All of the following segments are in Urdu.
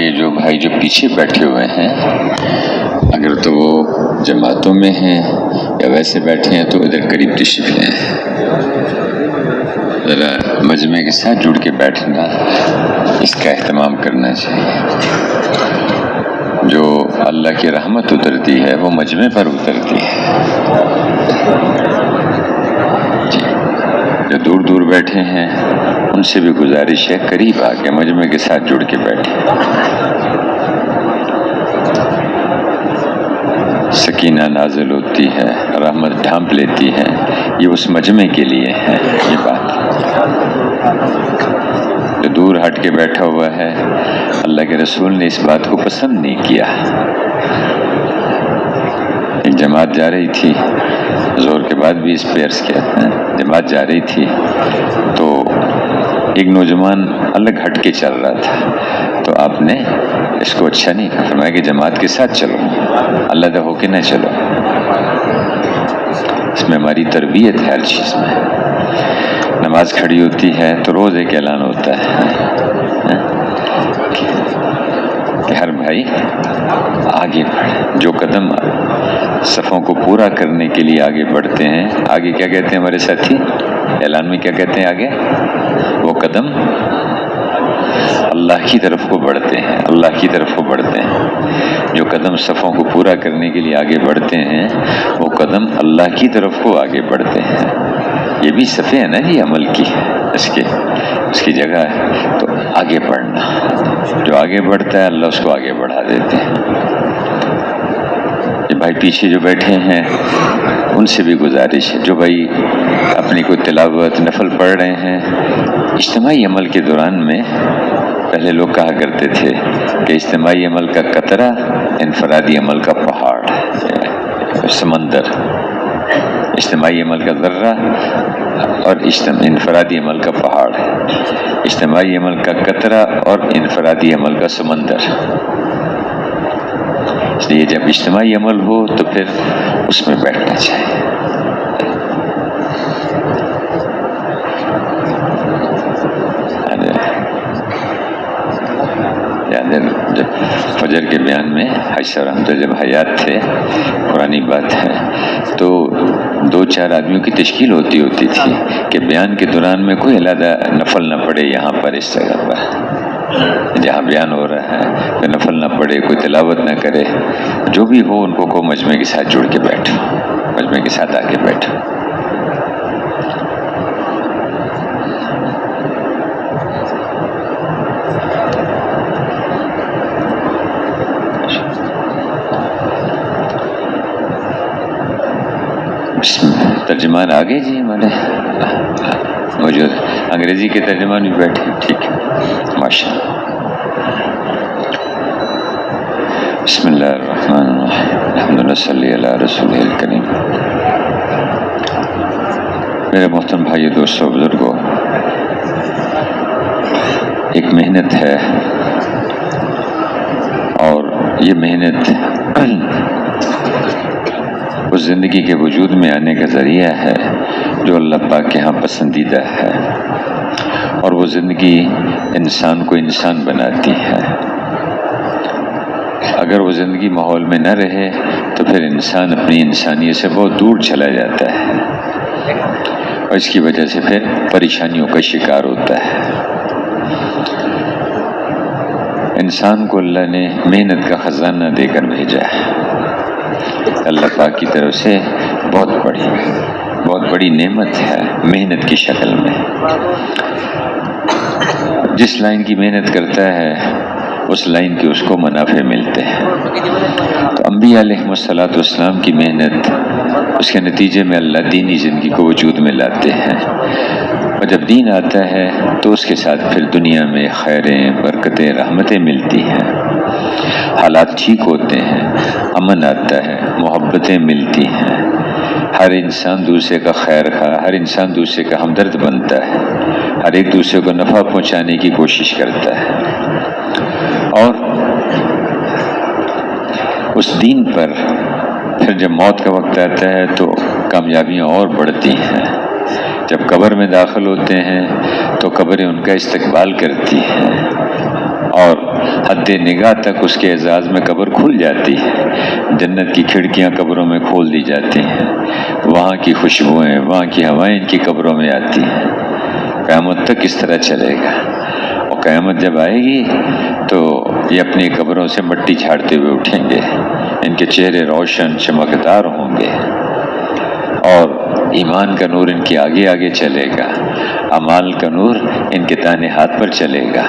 یہ جو بھائی جو پیچھے بیٹھے ہوئے ہیں، اگر تو وہ جماعتوں میں ہیں یا ویسے بیٹھے ہیں تو ادھر قریب تشریف لیں، ذرا مجمع کے ساتھ جڑ کے بیٹھنا، اس کا اہتمام کرنا چاہیے۔ جو اللہ کی رحمت اترتی ہے وہ مجمع پر اترتی ہے۔ جو دور دور بیٹھے ہیں ان سے بھی گزارش ہے قریب آ کے مجمع کے ساتھ جڑ کے بیٹھے۔ سکینہ نازل ہوتی ہے، رحمت ڈھانپ لیتی ہے، یہ اس مجمع کے لیے ہے۔ یہ بات جو دور ہٹ کے بیٹھا ہوا ہے، اللہ کے رسول نے اس بات کو پسند نہیں کیا۔ ایک جماعت جا رہی تھی، ظہر کے بعد بھی اس پہ عرض کیا تھا، جماعت جا رہی تھی تو ایک نوجوان الگ ہٹ کے چل رہا تھا، تو آپ نے اس کو اچھا نہیں کہا، فرمایا کہ جماعت کے ساتھ چلو، علیحدہ ہو کے نہ چلو۔ اس میں ہماری تربیت ہے ہر چیز میں۔ نماز کھڑی ہوتی ہے تو روز ایک اعلان ہوتا ہے کہ ہر بھائی آگے بڑھے۔ جو قدم صفوں کو پورا کرنے کے لیے آگے بڑھتے ہیں، آگے کیا کہتے ہیں ہمارے ساتھی اعلان میں، کیا کہتے ہیں آگے؟ وہ قدم اللہ کی طرف کو بڑھتے ہیں، اللہ کی طرف کو بڑھتے ہیں۔ جو قدم صفوں کو پورا کرنے کے لیے آگے بڑھتے ہیں وہ قدم اللہ کی طرف کو آگے بڑھتے ہیں۔ یہ بھی صفے ہے نا جی عمل کی، اس کی جگہ ہے۔ تو آگے بڑھنا، جو آگے بڑھتا ہے اللہ اس کو آگے بڑھا دیتے ہیں۔ یہ بھائی پیچھے جو بیٹھے ہیں ان سے بھی گزارش ہے، جو بھائی اپنی کوئی تلاوت نفل پڑھ رہے ہیں، اجتماعی عمل کے دوران میں پہلے لوگ کہا کرتے تھے کہ اجتماعی عمل کا قطرہ انفرادی عمل کا پہاڑ، سمندر۔ اجتماعی عمل کا ذرہ اور انفرادی عمل کا پہاڑ، اجتماعی عمل کا قطرہ اور انفرادی عمل کا سمندر۔ اس لیے جب اجتماعی عمل ہو تو پھر اس میں بیٹھنا چاہیے۔ جب فجر کے بیان میں حج صاحب رحمۃ اللہ جب حیات تھے، پرانی بات ہے، تو 2-4 آدمیوں کی تشکیل ہوتی تھی کہ بیان کے دوران میں کوئی علیحدہ نفل نہ پڑے، یہاں پر اس جگہ پر جہاں بیان ہو رہا ہے کوئی نفل نہ پڑے، کوئی تلاوت نہ کرے، جو بھی ہو ان کو مجمع کے ساتھ جڑ کے بیٹھو، مجمع کے ساتھ آ کے بیٹھو۔ ترجمان آگے جی ہمارے موجود، انگریزی کے ترجمان بھی بیٹھے، ٹھیک ہے، ماشاء اللہ۔ بسم اللہ الرحمن الرحیم، الحمدللہ صلی علی رسول الکریم۔ میرے محترم بھائی دوستو بزرگوں، ایک محنت ہے اور یہ محنت اس زندگی کے وجود میں آنے کا ذریعہ ہے جو اللہ پاک کے ہاں پسندیدہ ہے، اور وہ زندگی انسان کو انسان بناتی ہے۔ اگر وہ زندگی ماحول میں نہ رہے تو پھر انسان اپنی انسانیت سے بہت دور چلا جاتا ہے، اور اس کی وجہ سے پھر پریشانیوں کا شکار ہوتا ہے۔ انسان کو اللہ نے محنت کا خزانہ دے کر بھیجا ہے، اللہ پاک کی طرف سے بہت بڑی نعمت ہے محنت کی شکل میں۔ جس لائن کی محنت کرتا ہے اس لائن کے اس کو منافع ملتے ہیں۔ تو انبیاء علیہ السلام کی محنت، اس کے نتیجے میں اللہ دینی زندگی کو وجود میں لاتے ہیں، اور جب دین آتا ہے تو اس کے ساتھ پھر دنیا میں خیریں، برکتیں، رحمتیں ملتی ہیں، حالات ٹھیک ہوتے ہیں، امن آتا ہے، محبتیں ملتی ہیں، ہر انسان دوسرے کا خیر خواہ، ہر انسان دوسرے کا ہمدرد بنتا ہے، ہر ایک دوسرے کو نفع پہنچانے کی کوشش کرتا ہے، اور اس دین پر پھر جب موت کا وقت آتا ہے تو کامیابیاں اور بڑھتی ہیں۔ جب قبر میں داخل ہوتے ہیں تو قبریں ان کا استقبال کرتی ہیں، اور حد نگاہ تک اس کے اعزاز میں قبر کھل جاتی ہے، جنت کی کھڑکیاں قبروں میں کھول دی جاتی ہیں، وہاں کی خوشبوئیں، وہاں کی ہوائیں ان کی قبروں میں آتی ہیں۔ قیامت تک اس طرح چلے گا، اور قیامت جب آئے گی تو یہ اپنی قبروں سے مٹی جھاڑتے ہوئے اٹھیں گے، ان کے چہرے روشن چمکدار ہوں گے، اور ایمان کا نور ان کے آگے آگے چلے گا، اعمال کا نور ان کے دائیں ہاتھ پر چلے گا۔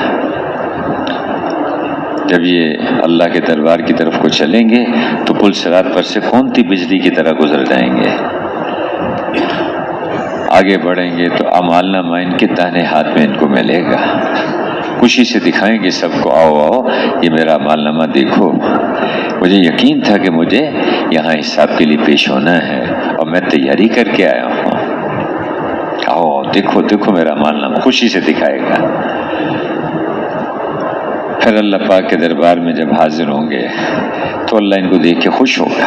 جب یہ اللہ کے دربار کی طرف کو چلیں گے تو پل صراط پر سے کھونتی بجلی کی طرح گزر جائیں گے۔ آگے بڑھیں گے تو اعمال نامہ ان کے دائیں ہاتھ میں ان کو ملے گا، خوشی سے دکھائیں گے سب کو، آؤ آؤ یہ میرا اعمال نامہ دیکھو، مجھے یقین تھا کہ مجھے یہاں حساب کے لیے پیش ہونا ہے اور میں تیاری کر کے آیا ہوں، آؤ آؤ دیکھو دیکھو میرا اعمال نامہ، خوشی سے دکھائے گا۔ پھر اللہ پاک کے دربار میں جب حاضر ہوں گے تو اللہ ان کو دیکھ کے خوش ہوگا۔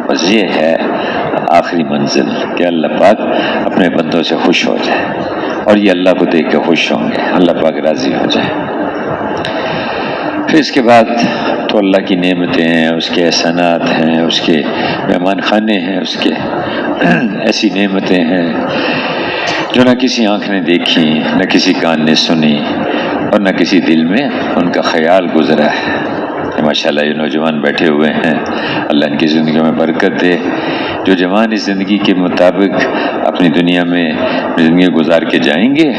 بس یہ ہے آخری منزل کہ اللہ پاک اپنے بندوں سے خوش ہو جائے، اور یہ اللہ کو دیکھ کے خوش ہوں گے، اللہ پاک راضی ہو جائے۔ پھر اس کے بعد تو اللہ کی نعمتیں ہیں، اس کے احسانات ہیں، اس کے مہمان خانے ہیں، اس کے ایسی نعمتیں ہیں جو نہ کسی آنکھ نے دیکھی، نہ کسی کان نے سنی، اور نہ کسی دل میں ان کا خیال گزرا ہے۔ ماشاءاللہ یہ نوجوان بیٹھے ہوئے ہیں، اللہ ان کی زندگیوں میں برکت دے، جو جوان اس زندگی کے مطابق اپنی دنیا میں زندگی گزار کے جائیں گے،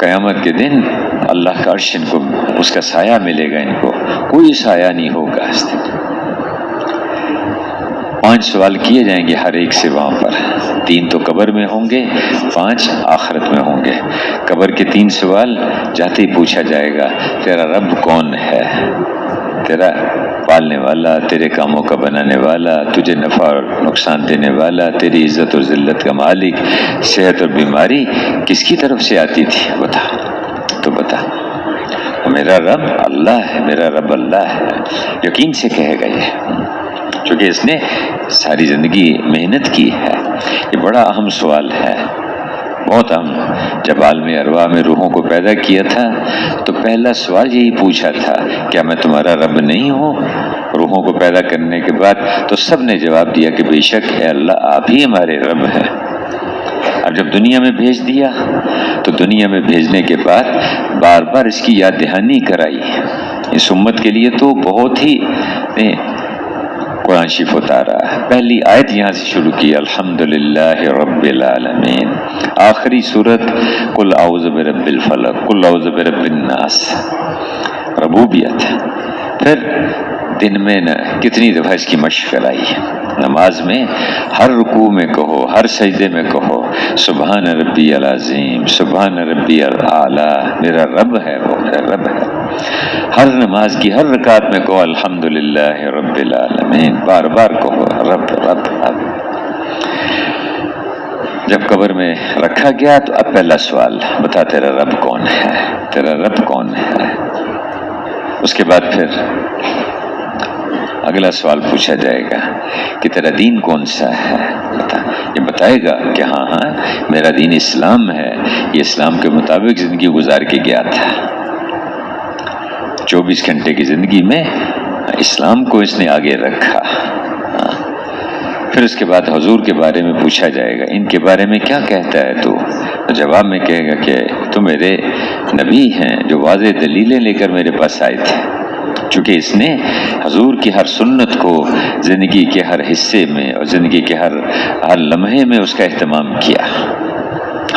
قیامت کے دن اللہ کا عرش ان کو اس کا سایہ ملے گا، ان کو کوئی سایہ نہیں ہوگا اس دن۔ 5 سوال کیے جائیں گے ہر ایک سے وہاں پر، 3 تو قبر میں ہوں گے، 5 آخرت میں ہوں گے۔ قبر کے 3 سوال جاتے ہی پوچھا جائے گا، تیرا رب کون ہے؟ تیرا پالنے والا، تیرے کاموں کا بنانے والا، تجھے نفع اور نقصان دینے والا، تیری عزت اور ذلت کا مالک، صحت اور بیماری کس کی طرف سے آتی تھی بتا تو بتا۔ میرا رب اللہ ہے، میرا رب اللہ ہے، یقین سے کہے گا یہ، چونکہ اس نے ساری زندگی محنت کی ہے۔ یہ بڑا اہم سوال ہے، بہت اہم۔ جب عالم ارواح میں روحوں کو پیدا کیا تھا تو پہلا سوال یہی پوچھا تھا، کیا میں تمہارا رب نہیں ہوں؟ روحوں کو پیدا کرنے کے بعد تو سب نے جواب دیا کہ بے شک ہے اللہ، آپ ہی ہمارے رب ہیں۔ اب جب دنیا میں بھیج دیا تو دنیا میں بھیجنے کے بعد بار بار اس کی یاد دہانی کرائی۔ اس امت کے لیے تو بہت ہی قرآن شریف اتارا، پہلی آیت یہاں سے شروع کی، الحمدللہ رب العالمین، آخری سورت قل اعوذ برب الفلق، قل اعوذ برب الناس، ربوبیت۔ پھر دن میں کتنی دفعہ اس کی مشق کرائی، نماز میں ہر رکوع میں کہو، ہر سجدے میں کہو، سبحان ربی العظیم، سبحان ربی الاعلیٰ، میرا رب ہے وہ، میرا رب ہے۔ ہر نماز کی ہر رکعت میں کہو الحمدللہ رب العالمین، بار بار کہو رب رب رب۔ جب قبر میں رکھا گیا تو اب پہلا سوال، بتا تیرا رب کون ہے، تیرا رب کون ہے۔ اس کے بعد پھر اگلا سوال پوچھا جائے گا کہ تیرا دین کون سا ہے، بتا۔ یہ بتائے گا کہ ہاں ہاں میرا دین اسلام ہے، یہ اسلام کے مطابق زندگی گزار کے گیا تھا۔ 24 گھنٹے کی زندگی میں اسلام کو اس نے آگے رکھا۔ پھر اس کے بعد حضور کے بارے میں پوچھا جائے گا، ان کے بارے میں کیا کہتا ہے تو جواب میں کہے گا کہ تو میرے نبی ہیں جو واضح دلیلیں لے کر میرے پاس آئے تھے، چونکہ اس نے حضور کی ہر سنت کو زندگی کے ہر حصے میں اور زندگی کے ہر لمحے میں اس کا اہتمام کیا،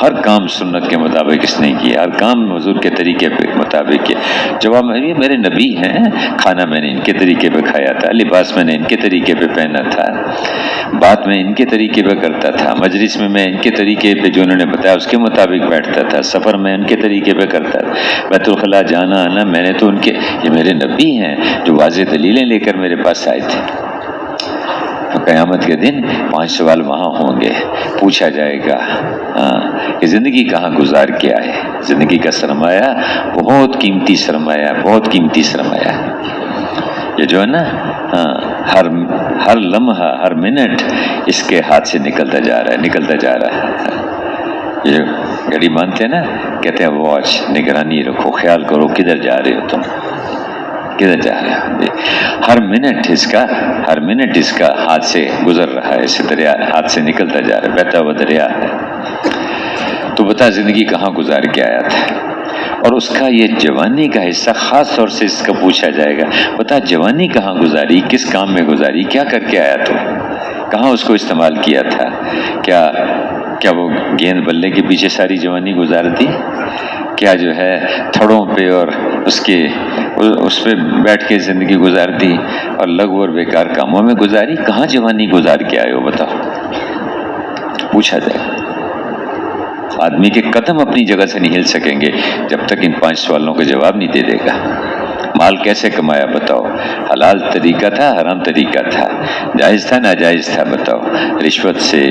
ہر کام سنت کے مطابق اس نے کیا، ہر کام حضور کے طریقے پہ مطابق کیا۔ جواب میں یہ میرے نبی ہیں، کھانا میں نے ان کے طریقے پہ کھایا تھا، لباس میں نے ان کے طریقے پہ پہنا تھا، بات میں ان کے طریقے پہ کرتا تھا، مجلس میں ان کے طریقے پہ جو انہوں نے بتایا اس کے مطابق بیٹھتا تھا، سفر میں ان کے طریقے پہ کرتا تھا، بیت الخلاء جانا آنا میں نے تو ان کے، یہ میرے نبی ہیں جو واضح دلیلیں لے کر میرے پاس آئے تھے۔ قیامت کے دن 5 سوال وہاں ہوں گے، پوچھا جائے گا کہ زندگی کہاں گزار کے آئے۔ زندگی کا سرمایہ بہت قیمتی سرمایہ، بہت قیمتی سرمایہ، یہ جو ہے نا ہر لمحہ ہر منٹ اس کے ہاتھ سے نکلتا جا رہا ہے، نکلتا جا رہا ہے۔ یہ گھڑی مانتے ہیں نا، کہتے ہیں واچ، نگرانی رکھو، خیال کرو کدھر جا رہے ہو تم، کدھر جا رہے ہو. ہر منٹ اس کا ہاتھ سے گزر رہا ہے، اسے دریا ہاتھ سے نکلتا جا رہا ہے، بہتا ہوا دریا ہے. تو بتا زندگی کہاں گزار کے آیا تھا. اور اس کا یہ جوانی کا حصہ خاص طور سے اس کا پوچھا جائے گا، بتا جوانی کہاں گزاری، کس کام میں گزاری، کیا کر کے آیا تو، کہاں اس کو استعمال کیا تھا. کیا وہ گیند بلے کے پیچھے ساری جوانی گزار دی؟ کیا جو ہے تھڑوں پہ اور اس پہ بیٹھ کے زندگی گزار دی اور لغو اور بیکار کاموں میں گزاری؟ کہاں جوانی گزار کے آئے ہو بتاؤ، پوچھا جائے. آدمی کے قدم اپنی جگہ سے نہیں ہل سکیں گے جب تک ان 5 سوالوں کا جواب نہیں دے دے گا. مال کیسے کمایا بتاؤ، حلال طریقہ تھا حرام طریقہ تھا، جائز تھا ناجائز تھا بتاؤ، رشوت سے،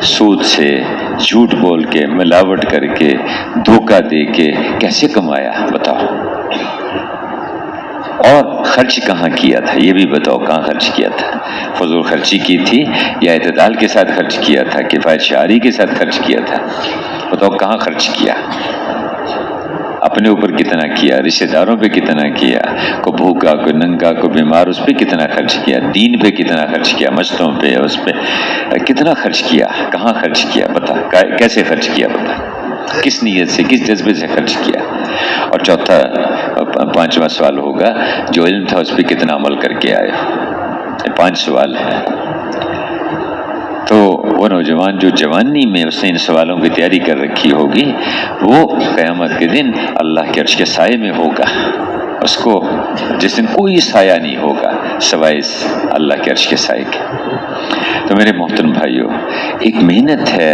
سود سے، جھوٹ بول کے، ملاوٹ کر کے، دھوکہ دے کے کیسے کمایا بتاؤ. اور خرچ کہاں کیا تھا یہ بھی بتاؤ، کہاں خرچ کیا تھا؟ فضول خرچی کی تھی یا اعتدال کے ساتھ خرچ کیا تھا، کفایت شعاری کے ساتھ خرچ کیا تھا؟ بتاؤ کہاں خرچ کیا، اپنے اوپر کتنا کیا، رشتہ داروں پہ کتنا کیا، کو بھوکا کو ننگا کو بیمار اس پہ کتنا خرچ کیا، دین پہ کتنا خرچ کیا، مستوں پہ اس پہ کتنا خرچ کیا، کہاں خرچ کیا بتا، کیسے خرچ کیا بتا، کس نیت سے، کس جذبے سے خرچ کیا. اور چوتھا 5واں سوال ہوگا جو علم تھا اس پہ کتنا عمل کر کے آئے. 5 سوال ہیں. تو وہ نوجوان جو جوانی میں اس نے ان سوالوں کی تیاری کر رکھی ہوگی وہ قیامت کے دن اللہ کے عرش کے سائے میں ہوگا، اس کو جس دن کوئی سایہ نہیں ہوگا سوائے اللہ کے عرش کے سائے کے. تو میرے محترم بھائیو، ایک محنت ہے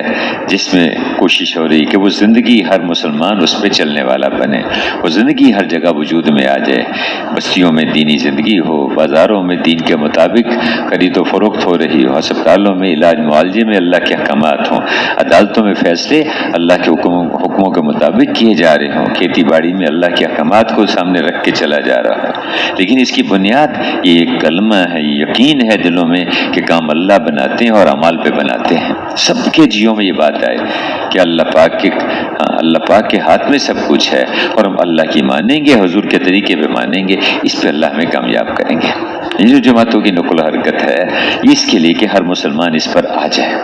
جس میں کوشش ہو رہی کہ وہ زندگی ہر مسلمان اس پہ چلنے والا بنے، وہ زندگی ہر جگہ وجود میں آ جائے. بستیوں میں دینی زندگی ہو، بازاروں میں دین کے مطابق خرید و فروخت ہو رہی ہو، ہسپتالوں میں علاج معالجے میں اللہ کے احکامات ہوں، عدالتوں میں فیصلے اللہ کے حکموں کے مطابق کیے جا رہے ہوں، کھیتی باڑی میں اللہ کے احکامات کو سامنے رکھ کے چلا جا رہا ہے. لیکن اس کی بنیاد یہ ایک کلمہ ہے، یقین ہے دلوں میں کہ کام اللہ بناتے ہیں اور اعمال پہ بناتے ہیں. سب کے جیوں میں یہ بات آئے کہ اللہ پاک کے ہاتھ میں سب کچھ ہے اور ہم اللہ کی مانیں گے، حضور کے طریقے پہ مانیں گے، اس پہ اللہ ہمیں کامیاب کریں گے. یہ جو جماعتوں کی نقل و حرکت ہے یہ اس کے لیے کہ ہر مسلمان اس پر آ جائے.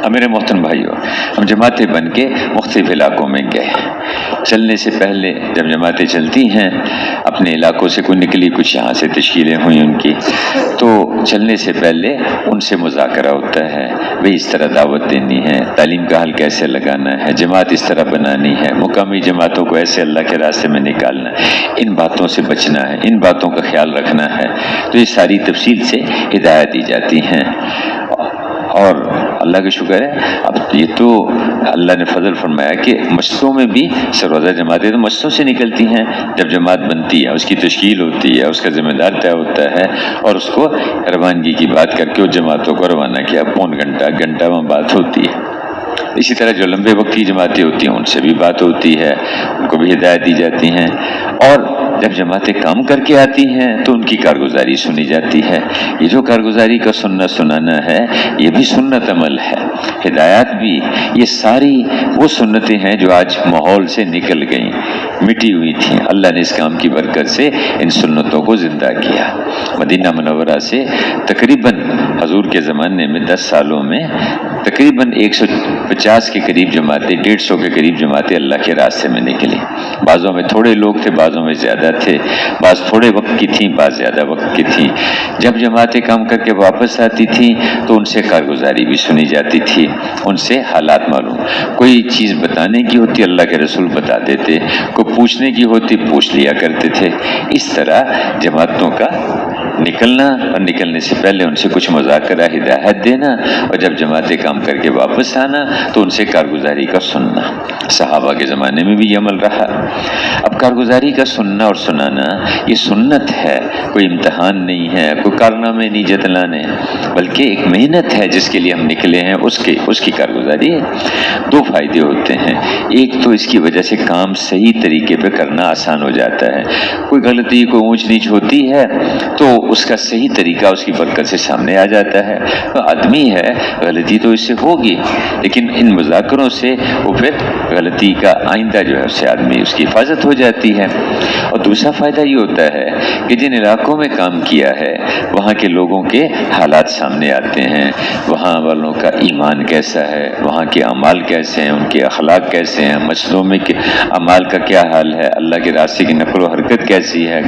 اب میرے محترم بھائیو، ہم جماعتیں بن کے مختلف علاقوں میں گئے. چلنے سے پہلے جب جماعتیں چلتی ہیں اپنے علاقوں سے کوئی نکلی، کچھ یہاں سے تشکیلیں ہوئی ان کی، تو چلنے سے پہلے ان سے مذاکرہ ہوتا ہے، بھئی اس طرح دعوت دینی ہے، تعلیم کا حل کیسے لگانا ہے، جماعت اس طرح بنانی ہے، مقامی جماعتوں کو ایسے اللہ کے راستے میں نکالنا ہے، ان باتوں سے بچنا ہے، ان باتوں کا خیال رکھنا ہے. تو یہ ساری تفصیل سے ہدایت دی جاتی ہیں. اور اللہ کا شکر ہے اب یہ تو اللہ نے فضل فرمایا کہ مسجدوں میں بھی سروازہ جماعتیں تو مسجدوں سے نکلتی ہیں. جب جماعت بنتی ہے اس کی تشکیل ہوتی ہے، اس کا ذمہ دار طے ہوتا ہے اور اس کو روانگی کی بات کر کے اس جماعتوں کو روانہ کیا، پون گھنٹہ میں بات ہوتی ہے. اسی طرح جو لمبے وقت کی جماعتیں ہوتی ہیں ان سے بھی بات ہوتی ہے، ان کو بھی ہدایت دی جاتی ہیں. اور جب جماعتیں کام کر کے آتی ہیں تو ان کی کارگزاری سنی جاتی ہے. یہ جو کارگزاری کا سننا سنانا ہے یہ بھی سنت عمل ہے. ہدایات بھی یہ ساری وہ سنتیں ہیں جو آج ماحول سے نکل گئیں، مٹی ہوئی تھیں. اللہ نے اس کام کی برکت سے ان سنتوں کو زندہ کیا. مدینہ منورہ سے تقریباً حضور کے زمانے میں 10 سالوں میں تقریباً 150 کے قریب جماعتیں، 150 کے قریب جماعتیں اللہ کے راستے میں نکلی. بعضوں میں تھوڑے لوگ تھے، بعضوں میں زیادہ تھے، بعض تھوڑے وقت کی تھیں، بعض زیادہ وقت کی تھیں. جب جماعتیں کام کر کے واپس آتی تھیں تو ان سے کارگزاری بھی سنی جاتی تھی، ان سے حالات معلوم. کوئی چیز بتانے کی ہوتی اللہ کے رسول بتا دیتے، کوئی پوچھنے کی ہوتی پوچھ لیا کرتے تھے. اس طرح جماعتوں کا نکلنا اور نکلنے سے پہلے ان سے کچھ مذاکرہ، ہدایت دینا، اور جب جماعتیں کام کر کے واپس آنا تو ان سے کارگزاری کا سننا. صحابہ کے زمانے میں بھی یہ عمل رہا. اب اب کارگزاری کا سننا اور سنانا یہ سنت ہے، کوئی امتحان نہیں ہے، کوئی کارنامے نہیں جتلانے، بلکہ ایک محنت ہے جس کے لیے ہم نکلے ہیں، اس کی کارگزاری ہے۔ دو فائدے ہوتے ہیں، ایک تو اس کی وجہ سے کام صحیح طریقے پہ کرنا آسان ہو جاتا ہے، کوئی غلطی کوئی اونچ نیچ ہوتی ہے تو اس کا صحیح طریقہ اس کی برکت سے سامنے آ جاتا ہے۔ تو آدمی ہے، غلطی تو اس سے ہوگی، لیکن ان مذاکروں سے وہ پھر غلطی کا آئندہ جو ہے اس سے آدمی اس کی حفاظت ہو جاتی ہے۔ اور دوسرا فائدہ یہ ہوتا ہے کہ جن علاقوں میں کام کیا ہے وہاں کے لوگوں کے حالات سامنے آتے ہیں، وہاں والوں کا ایمان کیسا ہے، وہاں کے اعمال کیسے ہیں، ان کے اخلاق کیسے ہیں، مسجدوں میں اعمال کا کیا حال ہے، اللہ کے راستے کی نقل و حرکت کیسی ہے،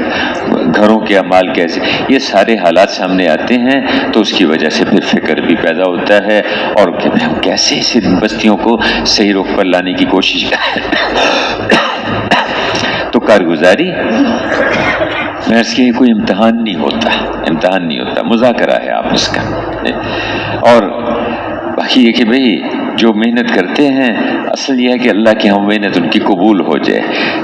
گھروں کے اعمال کیسے، یہ سارے حالات سامنے آتے ہیں تو اس کی وجہ سے پھر فکر بھی پیدا ہوتا ہے اور کہ ہم کیسے اس بستیوں کو صحیح رخ پر لانے کی کوشش کریں۔ تو کارگزاری میں اس کے کوئی امتحان نہیں ہوتا، مذاکرہ ہے آپ اس کا۔ اور باقی یہ کہ بھئی جو محنت کرتے ہیں اصل یہ ہے کہ اللہ کی ہم محنت ان کی قبول ہو جائے۔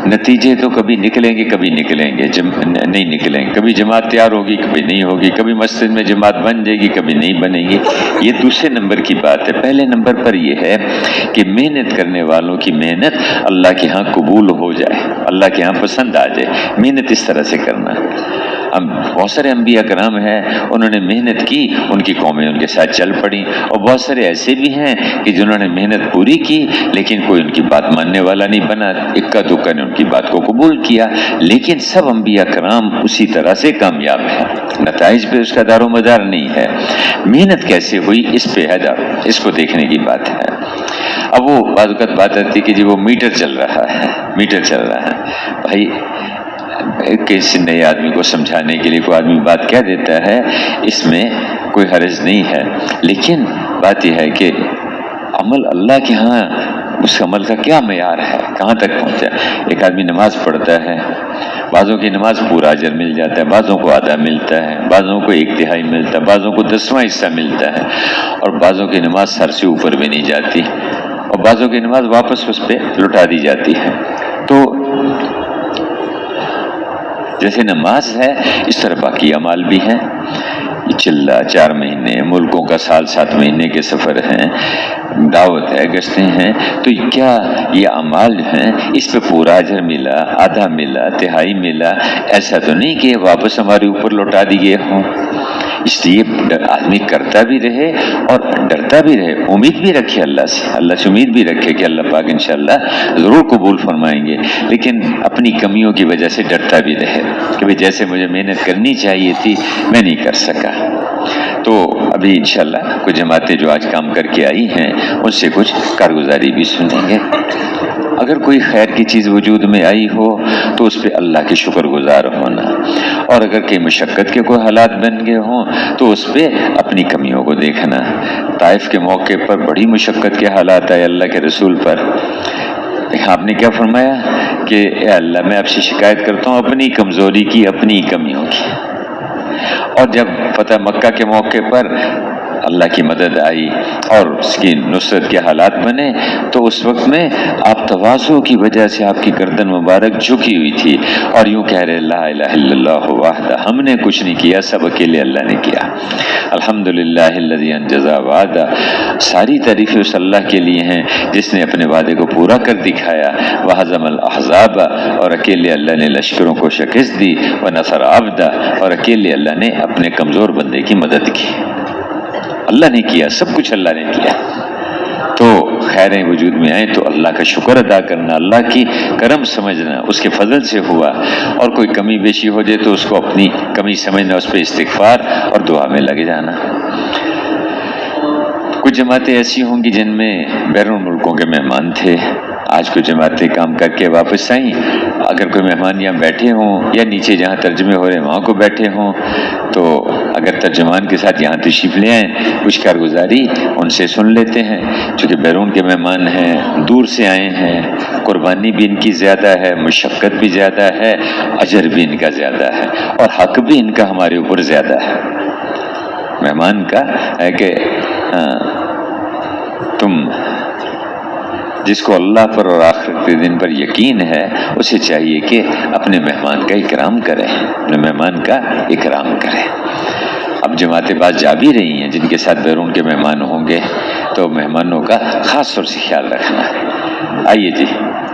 نتیجے تو کبھی نکلیں گے نہیں نکلیں گے، کبھی جماعت تیار ہوگی کبھی نہیں ہوگی، کبھی مسجد میں جماعت بن جائے گی کبھی نہیں بنے گی، یہ دوسرے نمبر کی بات ہے۔ پہلے نمبر پر یہ ہے کہ محنت کرنے والوں کی محنت اللہ کے ہاں قبول ہو جائے، اللہ کے ہاں پسند آ جائے، محنت اس طرح سے کرنا۔ بہت سارے انبیاء کرام ہیں انہوں نے محنت کی، ان کی قومیں ان کے ساتھ چل پڑیں، اور بہت سارے ایسے بھی ہیں کہ جنہوں نے محنت پوری کی لیکن کوئی ان کی بات ماننے والا نہیں بنا، اکا دکا نے ان کی بات کو قبول کیا، لیکن سب انبیاء کرام اسی طرح سے کامیاب ہیں، نتائج پہ اس کا دار و مدار نہیں ہے، محنت کیسے ہوئی اس پہ ہے اس کو دیکھنے کی بات ہے۔ اب وہ بعض اوقات بات آتی کہ جی وہ میٹر چل رہا ہے بھائی، کسی نئے آدمی کو سمجھانے کے لیے کوئی آدمی بات کہہ دیتا ہے، اس میں کوئی حرج نہیں ہے، لیکن بات یہ ہے کہ عمل اللہ کے ہاں اس عمل کا کیا معیار ہے، کہاں تک پہنچا۔ ایک آدمی نماز پڑھتا ہے، بعضوں کی نماز پورا اجر مل جاتا ہے، بعضوں کو آدھا ملتا ہے، بعضوں کو 1/3 ملتا ہے، بعضوں کو 10واں حصہ ملتا ہے، اور بعضوں کی نماز سر سے اوپر بھی نہیں جاتی، اور بعضوں کی نماز واپس اس پہ لوٹا دی جاتی ہے۔ تو جیسے نماز ہے اس طرح باقی اعمال بھی ہیں، یہ چلہ 4 مہینے، ملکوں کا سال 7 مہینے کے سفر ہیں، دعوت ہے، گشتیں ہیں، تو کیا یہ اعمال ہیں اس پہ پورا اجر ملا، آدھا ملا، 1/3 ملا؟ ایسا تو نہیں کہ واپس ہمارے اوپر لوٹا دیے ہوں۔ اس لیے آدمی کرتا بھی رہے اور ڈرتا بھی رہے، امید بھی رکھے اللہ سے امید بھی رکھے کہ اللہ پاک انشاءاللہ ضرور قبول فرمائیں گے، لیکن اپنی کمیوں کی وجہ سے ڈرتا بھی رہے کہ بھئی جیسے مجھے محنت کرنی چاہیے تھی میں نہیں کر سکا۔ تو ابھی انشاءاللہ کچھ جماعتیں جو آج کام کر کے آئی ہیں ان سے کچھ کارگزاری بھی سنیں گے۔ اگر کوئی خیر کی چیز وجود میں آئی ہو تو اس پہ اللہ کے شکر گزار ہونا، اور اگر کہ مشقت کے کوئی حالات بن گئے ہوں تو اس پہ اپنی کمیوں کو دیکھنا۔ طائف کے موقع پر بڑی مشقت کے حالات آئے اللہ کے رسول پر، آپ نے کیا فرمایا کہ اے اللہ میں آپ سے شکایت کرتا ہوں اپنی کمزوری کی، اپنی کمیوں کی۔ اور جب فتح مکہ کے موقع پر اللہ کی مدد آئی اور اس کی نصرت کے حالات بنے تو اس وقت میں آپ تواضع کی وجہ سے آپ کی گردن مبارک جھکی ہوئی تھی اور یوں کہہ رہے لا الہ الا اللہ وحدہ، ہم نے کچھ نہیں کیا، سب اکیلے اللہ نے کیا، الحمدللہ الذی انجز وعدہ۔ ساری تعریفیں اس اللہ کے لیے ہیں جس نے اپنے وعدے کو پورا کر دکھایا، وہزم الاحزاب، اور اکیلے اللہ نے لشکروں کو شکست دی، ونصر عبدہ، اور اکیلے اللہ نے اپنے کمزور بندے کی مدد کی۔ اللہ نے کیا، سب کچھ اللہ نے کیا۔ تو خیریں وجود میں آئیں تو اللہ کا شکر ادا کرنا، اللہ کی کرم سمجھنا، اس کے فضل سے ہوا، اور کوئی کمی بیشی ہو جائے تو اس کو اپنی کمی سمجھنا، اس پہ استغفار اور دعا میں لگ جانا۔ کچھ جماعتیں ایسی ہوں گی جن میں بیرون ملکوں کے مہمان تھے، آج کچھ جماعتیں کام کر کے واپس آئیں، اگر کوئی مہمان یہاں بیٹھے ہوں یا نیچے جہاں ترجمے ہو رہے ہیں وہاں کو بیٹھے ہوں تو اگر ترجمان کے ساتھ یہاں تشریف لے آئیں، کچھ کارگزاری ان سے سن لیتے ہیں، چونکہ بیرون کے مہمان ہیں، دور سے آئے ہیں، قربانی بھی ان کی زیادہ ہے، مشقت بھی زیادہ ہے، اجر بھی ان کا زیادہ ہے، اور حق بھی ان کا ہمارے اوپر زیادہ ہے۔ مہمان کا ہے کہ تم جس کو اللہ پر اور آخرت کے دن پر یقین ہے اسے چاہیے کہ اپنے مہمان کا اکرام کرے، اپنے مہمان کا اکرام کرے۔ اب جماعتیں بعض جا بھی رہی ہیں جن کے ساتھ بیرون کے مہمان ہوں گے تو مہمانوں کا خاص طور سے خیال رکھنا ہے۔ آئیے جی،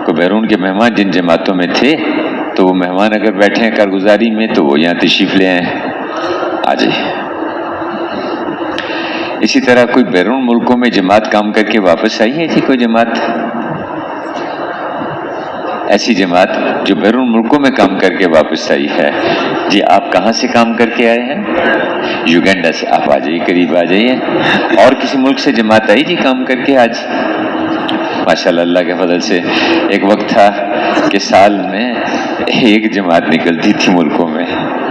کوئی بیرون کے مہمان جن جماعتوں میں تھے تو وہ مہمان اگر بیٹھے ہیں کارگزاری میں تو وہ یہاں تشریف لے آئیں، آ جائیے۔ اسی طرح کوئی بیرون ملکوں میں جماعت کام کر کے واپس آئی ہے جی، کوئی جماعت ایسی جماعت جو بیرون ملکوں میں کام کر کے واپس آئی ہے؟ جی آپ کہاں سے کام کر کے آئے ہیں؟ یوگینڈا سے۔ آپ آ جائیے، قریب آ جائیے۔ اور کسی ملک سے جماعت آئی جی کام کر کے آج؟ ماشاءاللہ، اللہ کے فضل سے ایک وقت تھا کہ سال میں ایک جماعت نکلتی تھی ملکوں میں،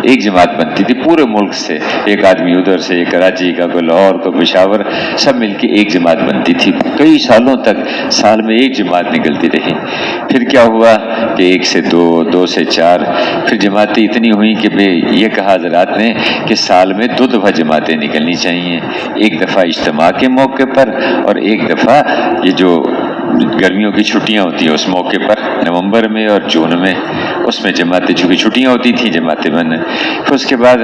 ایک جماعت بنتی تھی پورے ملک سے، ایک آدمی ادھر سے، ایک کراچی کا، کوئی لاہور، کوئی پشاور، سب مل کے ایک جماعت بنتی تھی۔ کئی سالوں تک سال میں ایک جماعت نکلتی رہی۔ پھر کیا ہوا کہ ایک سے دو، دو سے چار، پھر جماعتیں اتنی ہوئیں کہ یہ کہا حضرات نے کہ سال میں 2 دفعہ جماعتیں نکلنی چاہیے، ایک دفعہ اجتماع کے موقع پر اور ایک دفعہ یہ جو گرمیوں کی چھٹیاں ہوتی ہیں اس موقع پر، نومبر میں اور جون میں، اس میں جماعتیں، چونکہ چھٹیاں ہوتی تھیں جماعتیں بند۔ پھر اس کے بعد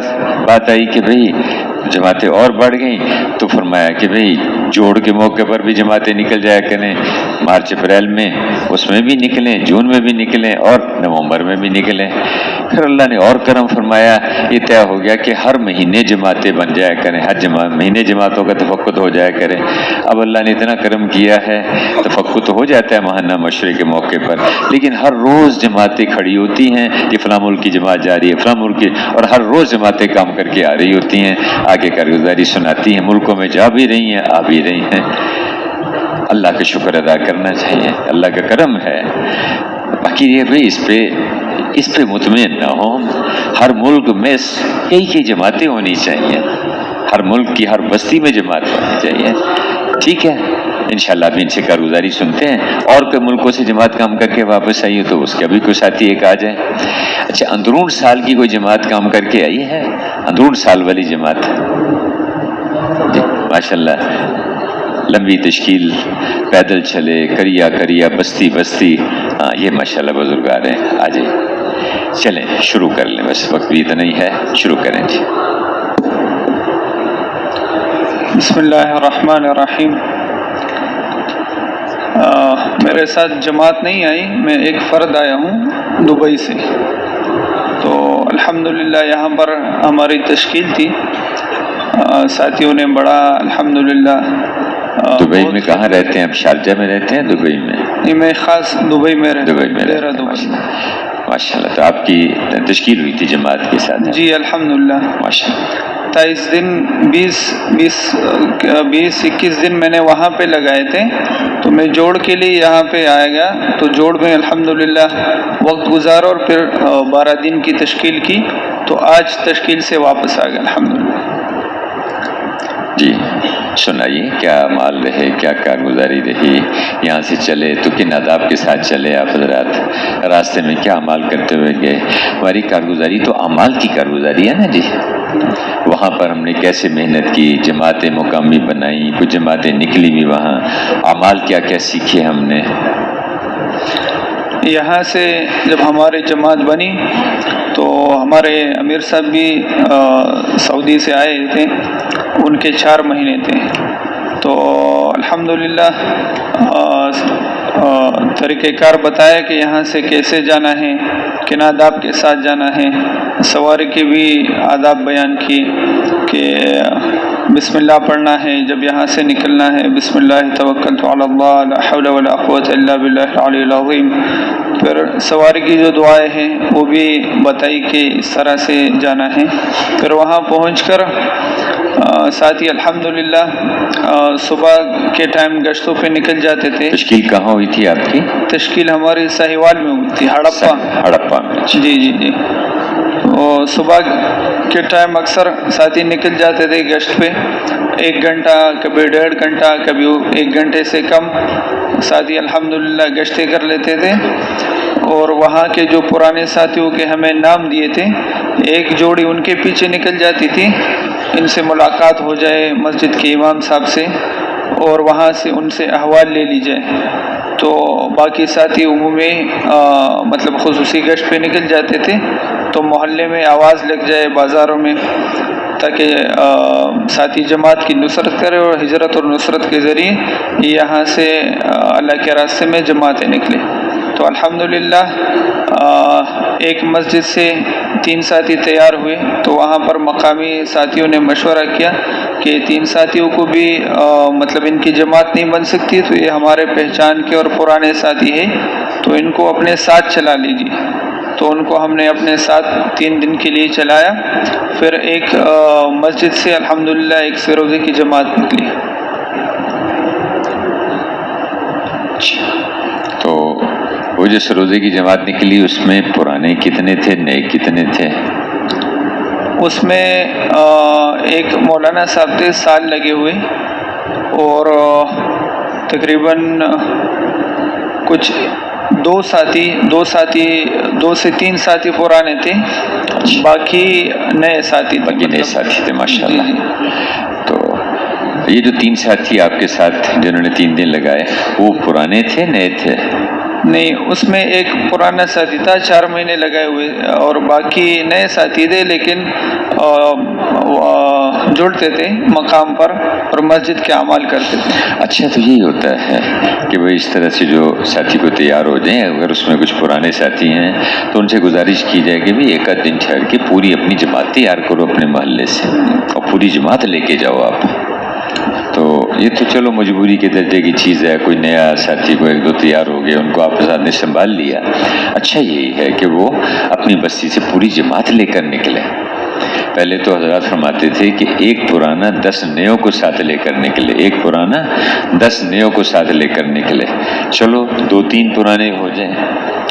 بات آئی کہ بھئی جماعتیں اور بڑھ گئیں تو فرمایا کہ بھئی جوڑ کے موقع پر بھی جماعتیں نکل جایا کریں، مارچ اپریل میں اس میں بھی نکلیں، جون میں بھی نکلیں اور نومبر میں بھی نکلیں۔ پھر اللہ نے اور کرم فرمایا، یہ طے ہو گیا کہ ہر مہینے جماعتیں بن جایا کریں، ہر مہینے جماعتوں کا تفقد ہو جایا کرے۔ اب اللہ نے اتنا کرم کیا ہے، تفقد تو ہو جاتا ہے ماہانہ مشورے کے موقع پر، لیکن ہر روز جماعتیں کھڑی ہوتی ہیں کہ فلاں ملک کی جماعت جا رہی ہے، فلاں ملک کی، اور ہر روز جماعتیں کام کر کے آ رہی ہوتی ہیں، آگے کارگزاری سناتی ہیں، ملکوں میں جا بھی رہی ہیں، آ بھی رہی ہیں۔ اللہ کا شکر ادا کرنا چاہیے، اللہ کا کرم ہے۔ باقی یہ بھی اس پہ مطمئن نہ ہو، ہر ملک میں کئی جماعتیں ہونی چاہیے، ہر ملک کی ہر بستی میں جماعت ہونی چاہیے، ٹھیک ہے؟ انشاءاللہ ابھی ان سے کارگزاری سنتے ہیں، اور کوئی ملکوں سے جماعت کام کر کے واپس آئی ہے تو اس کا بھی کوئی ساتھی ایک آ جائے۔ اچھا، اندرون سال کی کوئی جماعت کام کر کے آئی ہے؟ اندرون سال والی جماعت جی ماشاءاللہ، لمبی تشکیل، پیدل چلے، کریا بستی بستی، ہاں یہ ماشاءاللہ بزرگار ہیں، آ جائیں، چلیں شروع کر لیں، بس وقت بھی اتنا ہی ہے، شروع کریں جی۔ بسم اللہ الرحمن الرحیم۔ میرے ساتھ جماعت نہیں آئی، میں ایک فرد آیا ہوں دبئی سے، تو الحمدللہ یہاں پر ہماری تشکیل تھی، ساتھیوں نے بڑا الحمدللہ۔ دبئی میں کہاں رہتے ہیں آپ؟ شارجہ میں رہتے ہیں؟ دبئی میں؟ نہیں، میں خاص دبئی میں رہتا ہوں، دبئی میں رہتے ہیں، ماشاءاللہ۔ تو آپ کی تشکیل ہوئی تھی جماعت کے ساتھ؟ جی الحمدللہ، ماشاءاللہ۔ 23 دن 21 دن میں نے وہاں پہ لگائے تھے، تو میں جوڑ کے لیے یہاں پہ آیا گیا، تو جوڑ میں الحمدللہ وقت گزارا اور پھر 12 دن کی تشکیل کی، تو آج تشکیل سے واپس آ گیا الحمدللہ۔ جی سنائیے، کیا اعمال رہے، کیا کارگزاری رہی؟ یہاں سے چلے تو کن آداب کے ساتھ چلے آپ حضرات؟ راستے میں کیا اعمال کرتے ہوئے گئے؟ ہماری کارگزاری تو اعمال کی کارگزاری ہے نا جی، وہاں پر ہم نے کیسے محنت کی، جماعتیں مقامی بنائی، کچھ جماعتیں نکلی بھی، وہاں اعمال کیا کیا سیکھے ہم نے؟ یہاں سے جب ہماری جماعت بنی تو ہمارے امیر صاحب بھی سعودی سے آئے تھے، ان کے 4 مہینے تھے، تو الحمدللہ طریقہ کار بتایا کہ یہاں سے کیسے جانا ہے، کن آداب کے ساتھ جانا ہے، سواری کی بھی آداب بیان کی کہ بسم اللہ پڑھنا ہے، جب یہاں سے نکلنا ہے بسم اللہ توکلت علی اللہ لا حول ولا قوت الا باللہ العلی العظیم۔ پھر سواری کی جو دعائیں ہیں وہ بھی بتائی کہ اس طرح سے جانا ہے۔ پھر وہاں پہنچ کر ساتھی الحمدللہ صبح کے ٹائم گشتوں پہ نکل جاتے تھے۔ تشکیل کہاں ہوئی تھی آپ کی؟ تشکیل ہماری ساہیوال میں ہوئی تھی، ہڑپا میں۔ جی تو صبح کے ٹائم اکثر ساتھی نکل جاتے تھے گشت پہ، 1 گھنٹہ، کبھی 1.5 گھنٹہ، کبھی 1 گھنٹے سے کم ساتھی الحمدللہ گشتیں کر لیتے تھے، اور وہاں کے جو پرانے ساتھیوں کے ہمیں نام دیے تھے، ایک جوڑی ان کے پیچھے نکل جاتی تھی، ان سے ملاقات ہو جائے مسجد کے امام صاحب سے، اور وہاں سے ان سے احوال لے لی جائے. تو باقی ساتھی عمومی مطلب خصوصی گشت پہ نکل جاتے تھے تو محلے میں آواز لگ جائے بازاروں میں تاکہ ساتھی جماعت کی نصرت کرے اور ہجرت اور نصرت کے ذریعے یہاں سے اللہ کے راستے میں جماعتیں نکلے. تو الحمدللہ ایک مسجد سے 3 ساتھی تیار ہوئے تو وہاں پر مقامی ساتھیوں نے مشورہ کیا کہ 3 ساتھیوں کو بھی مطلب ان کی جماعت نہیں بن سکتی تو یہ ہمارے پہچان کے اور پرانے ساتھی ہیں تو ان کو اپنے ساتھ چلا لیجیے. تو ان کو ہم نے اپنے ساتھ 3 دن کے لیے چلایا. پھر ایک مسجد سے الحمدللہ ایک سروزے کی جماعت نکلی. تو وہ جو سروزے کی جماعت نکلی اس میں پرانے کتنے تھے، نئے کتنے تھے؟ اس میں ایک مولانا صاحب تھے سال لگے ہوئے اور تقریباً کچھ 2 سے 3 ساتھی پرانے تھے، باقی نئے ساتھی تھے. باقی نئے ساتھی تھے ماشاءاللہ. تو یہ جو 3 ساتھی آپ کے ساتھ جنہوں نے 3 دن لگائے وہ پرانے تھے نئے تھے؟ نہیں، اس میں ایک پرانا ساتھی تھا 4 مہینے لگائے ہوئے اور باقی نئے ساتھی تھے لیکن جڑتے تھے مقام پر اور مسجد کے اعمال کرتے تھے. اچھا، تو یہی ہوتا ہے کہ بھائی اس طرح سے جو ساتھی کو تیار ہو جائیں، اگر اس میں کچھ پرانے ساتھی ہیں تو ان سے گزارش کی جائے کہ بھائی ایک آدھ دن ٹھہر کے پوری اپنی جماعت تیار کرو اپنے محلے سے اور پوری جماعت لے کے جاؤ آپ. تو یہ تو چلو مجبوری کے درجے کی چیز ہے، کوئی نیا ساتھی کو 1-2 تیار ہو گیا، ان کو آپ کے ساتھ نے سنبھال لیا. اچھا یہی ہے کہ وہ اپنی بستی سے پوری جماعت لے کر نکلے. پہلے تو حضرات فرماتے تھے کہ ایک پرانا 10 نیوں کو ساتھ لے کر نکلے، ایک پرانا 10 نیوں کو ساتھ لے کر نکلے. چلو 2-3 پرانے ہو جائیں